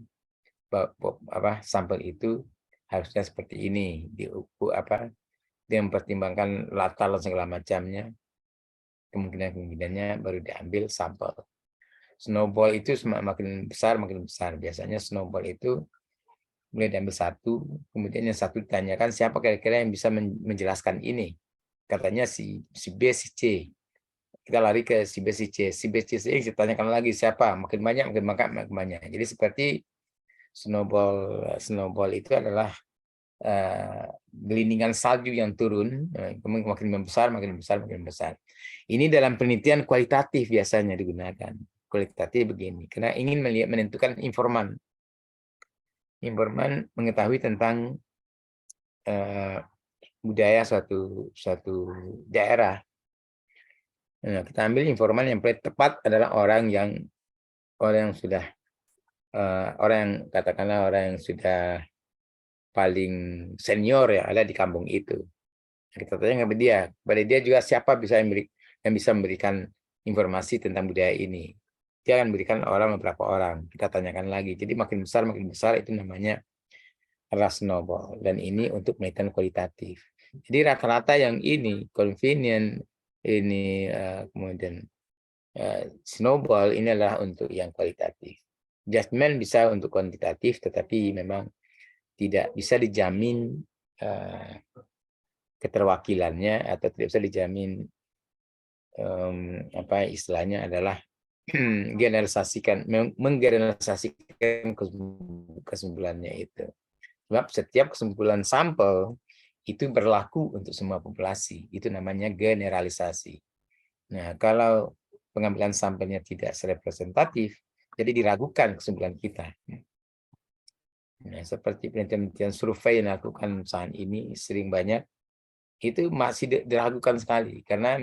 sampel itu harusnya seperti ini, diukur dia mempertimbangkan latar dan segala macamnya, kemungkinan-kemungkinannya baru diambil sampel. Snowball itu makin besar. Biasanya snowball itu mulai diambil satu, kemudian yang satu ditanyakan siapa kira-kira yang bisa menjelaskan ini. Katanya si B, si C. Kita lari ke si B, si C. Si B, si C, kita tanyakan lagi siapa. Makin banyak. Jadi seperti snowball itu adalah gelindingan salju yang turun, makin membesar. Ini dalam penelitian kualitatif biasanya digunakan. Kualitatif begini, karena ingin menentukan informan mengetahui tentang budaya suatu daerah. Nah, kita ambil informan yang paling tepat adalah orang yang sudah orang yang sudah paling senior yang ada di kampung itu. Kita tanya kepada dia juga siapa yang bisa memberikan informasi tentang budaya ini. Dia akan berikan beberapa orang. Kita tanyakan lagi. Jadi makin besar itu namanya ras snowball. Dan ini untuk penelitian kualitatif. Jadi rata-rata yang ini convenient, ini kemudian snowball ini adalah untuk yang kualitatif. Judgment bisa untuk kuantitatif, tetapi memang tidak bisa dijamin keterwakilannya atau tidak bisa dijamin istilahnya adalah menggeneralisasikan kesimpulannya itu. Sebab setiap kesimpulan sampel itu berlaku untuk semua populasi. Itu namanya generalisasi. Nah, kalau pengambilan sampelnya tidak representatif, jadi diragukan kesimpulan kita. Nah, seperti penelitian survei yang dilakukan saat ini sering banyak, itu masih diragukan sekali karena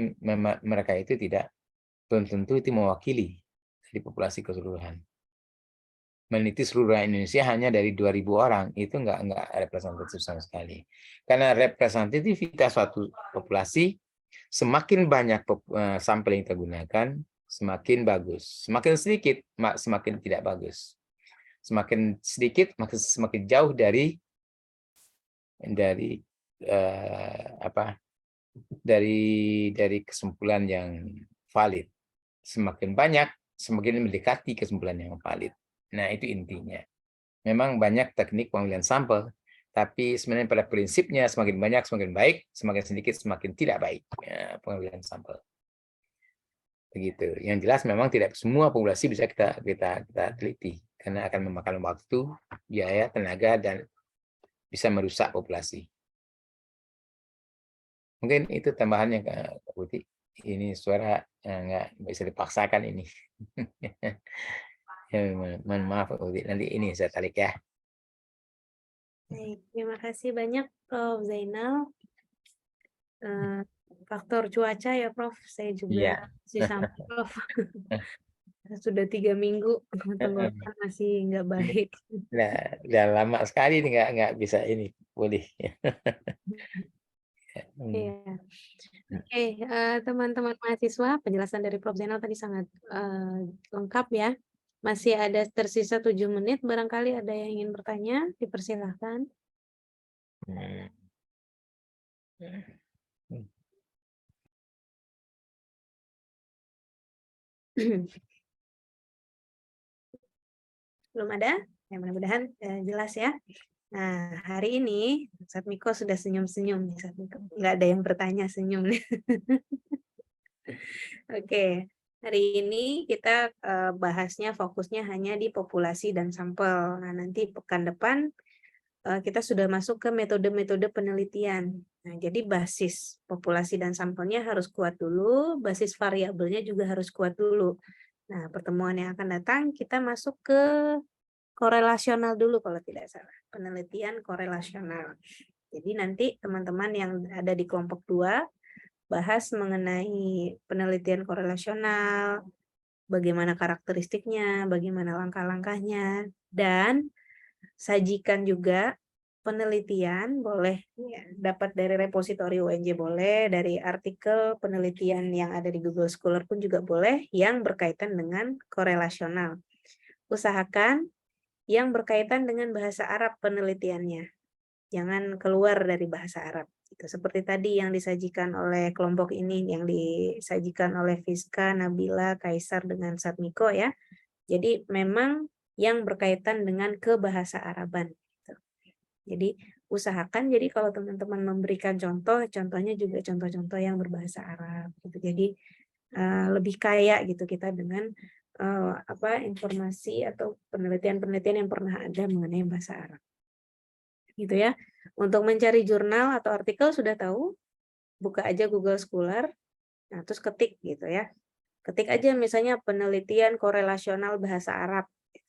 mereka itu belum tentu itu mewakili dari populasi keseluruhan. Meneliti seluruh Indonesia hanya dari 2.000 orang, itu enggak representatif sama sekali. Karena representativitas suatu populasi, semakin banyak sampel yang kita gunakan, semakin bagus. Semakin sedikit, semakin tidak bagus. Semakin sedikit, semakin jauh dari kesimpulan yang valid. Semakin banyak, semakin mendekati kesimpulan yang valid. Nah, itu intinya. Memang banyak teknik pengambilan sampel, tapi sebenarnya pada prinsipnya semakin banyak semakin baik, semakin sedikit semakin tidak baik pengambilan sampel. Begitu. Yang jelas memang tidak semua populasi bisa kita teliti karena akan memakan waktu, biaya, tenaga, dan bisa merusak populasi. Mungkin itu tambahannya Kak Putih. Ini suara nggak bisa dipaksakan ini. Mohon maaf Kak Putih. Nanti ini saya tarik ya. Baik, terima kasih banyak Prof. Zainal. Faktor cuaca ya Prof. Saya juga masih sama Prof. Sudah 3 minggu tenggorokan masih nggak baik. Nah, udah lama sekali ini nggak bisa ini boleh. Iya. Oke, teman-teman mahasiswa, penjelasan dari Prof. Zainal tadi sangat lengkap ya. Masih ada tersisa 7 menit, barangkali ada yang ingin bertanya, dipersilahkan. Belum ada? Ya, mudah-mudahan jelas ya. Nah, hari ini Satmiko sudah senyum-senyum nih, Satmiko. Nggak ada yang bertanya, senyum nih. Oke, hari ini kita bahasnya fokusnya hanya di populasi dan sampel. Nah, nanti pekan depan kita sudah masuk ke metode-metode penelitian. Nah, jadi basis populasi dan sampelnya harus kuat dulu, basis variabelnya juga harus kuat dulu. Nah, pertemuan yang akan datang kita masuk ke korelasional dulu kalau tidak salah, penelitian korelasional. Jadi nanti teman-teman yang ada di kelompok 2 bahas mengenai penelitian korelasional, bagaimana karakteristiknya, bagaimana langkah-langkahnya, dan sajikan juga penelitian boleh ya, dapat dari repositori UNJ boleh, dari artikel penelitian yang ada di Google Scholar pun juga boleh yang berkaitan dengan korelasional. Usahakan yang berkaitan dengan bahasa Arab penelitiannya. Jangan keluar dari bahasa Arab. Itu seperti tadi yang disajikan oleh kelompok ini, yang disajikan oleh Fiska, Nabila, Kaisar dengan Satmiko ya. Jadi memang yang berkaitan dengan kebahasa Araban. Jadi usahakan jadi kalau teman-teman memberikan contoh, contohnya juga contoh-contoh yang berbahasa Arab gitu. Jadi lebih kaya gitu kita dengan informasi atau penelitian-penelitian yang pernah ada mengenai bahasa Arab. Gitu ya. Untuk mencari jurnal atau artikel sudah tahu, buka aja Google Scholar, nah terus ketik gitu ya. Ketik aja misalnya penelitian korelasional bahasa Arab.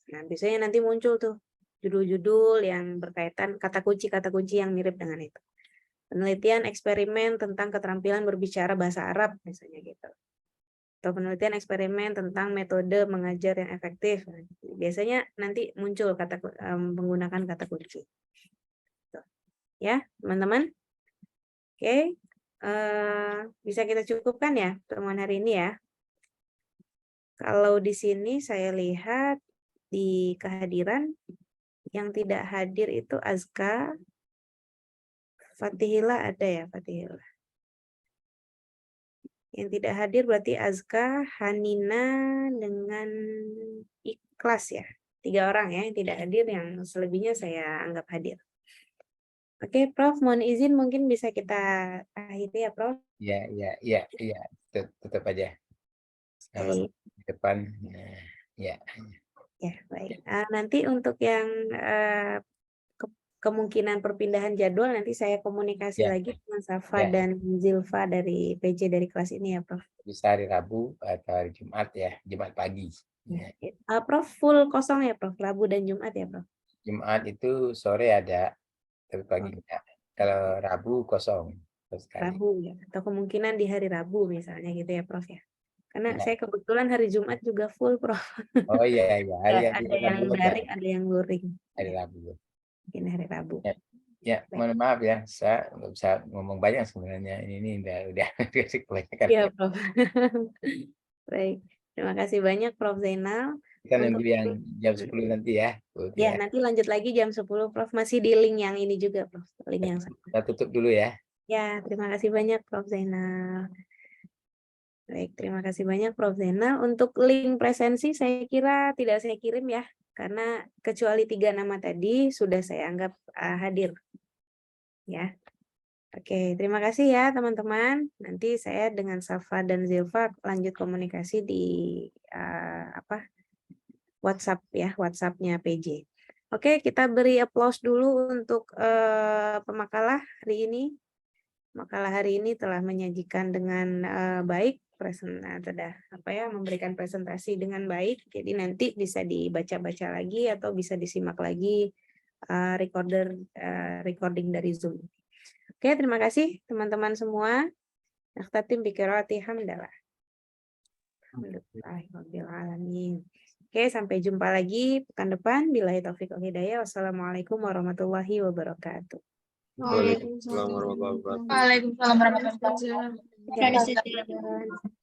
Nah, biasanya nanti muncul tuh judul-judul yang berkaitan kata kunci yang mirip dengan itu. Penelitian eksperimen tentang keterampilan berbicara bahasa Arab misalnya gitu. Atau penelitian eksperimen tentang metode mengajar yang efektif. Biasanya nanti muncul menggunakan kata kunci. Ya, teman-teman. Oke. Bisa kita cukupkan ya pertemuan hari ini ya. Kalau di sini saya lihat di kehadiran yang tidak hadir itu Azka, Fatihila ada ya, Fatihila. Yang tidak hadir berarti Azka, Hanina dengan Ikhlas ya. 3 orang ya yang tidak hadir, yang selebihnya saya anggap hadir. Oke, Prof, mohon izin mungkin bisa kita akhiri ya, Prof. Ya, tetap aja. Baik. Di depan, ya. Ya, baik. Nanti untuk yang kemungkinan perpindahan jadwal nanti saya komunikasi lagi dengan Safa dan Zilfa dari PJ dari kelas ini ya, Prof. Bisa hari Rabu atau hari Jumat ya, Jumat pagi. Prof, full kosong ya, Prof, Rabu dan Jumat ya, Prof? Jumat itu sore ada, tapi pagi enggak. Kalau Rabu kosong. Rabu ya, atau kemungkinan di hari Rabu misalnya gitu ya, Prof ya. Karena saya kebetulan hari Jumat juga full, Prof. Oh iya. Ada yang daring, ada yang luring. Hari Rabu. Mungkin hari Rabu. Ya, mohon maaf ya, saya nggak bisa ngomong banyak sebenarnya. Ini udah kebanyakan. Iya, Prof. Baik, terima kasih banyak Prof Zainal. Kita nunggu yang jam 10 nanti ya. Ya, nanti lanjut lagi jam 10, Prof. Masih di link yang ini juga, Prof. Link yang sama. Kita tutup dulu ya. Ya, terima kasih banyak Prof Zainal. Baik, terima kasih banyak Prof Zainal. Untuk link presensi saya kira tidak saya kirim ya, karena kecuali 3 nama tadi sudah saya anggap hadir. Ya. Oke, terima kasih ya teman-teman. Nanti saya dengan Safa dan Zilfa lanjut komunikasi di WhatsApp ya, WhatsApp-nya PJ. Oke, kita beri applause dulu untuk pemakalah hari ini. Makalah hari ini telah menyajikan dengan baik, memberikan presentasi dengan baik. Jadi nanti bisa dibaca-baca lagi atau bisa disimak lagi recording dari Zoom. Oke, terima kasih teman-teman semua. Nakhtatim bi qiraati hamdalah. Alhamdulillahirabbil alamin. Oke, sampai jumpa lagi pekan depan. Billahi taufiq wal hidayah. Wassalamualaikum warahmatullahi wabarakatuh. Waalaikumsalam warahmatullahi wabarakatuh. Waalaikumsalam warahmatullahi wabarakatuh.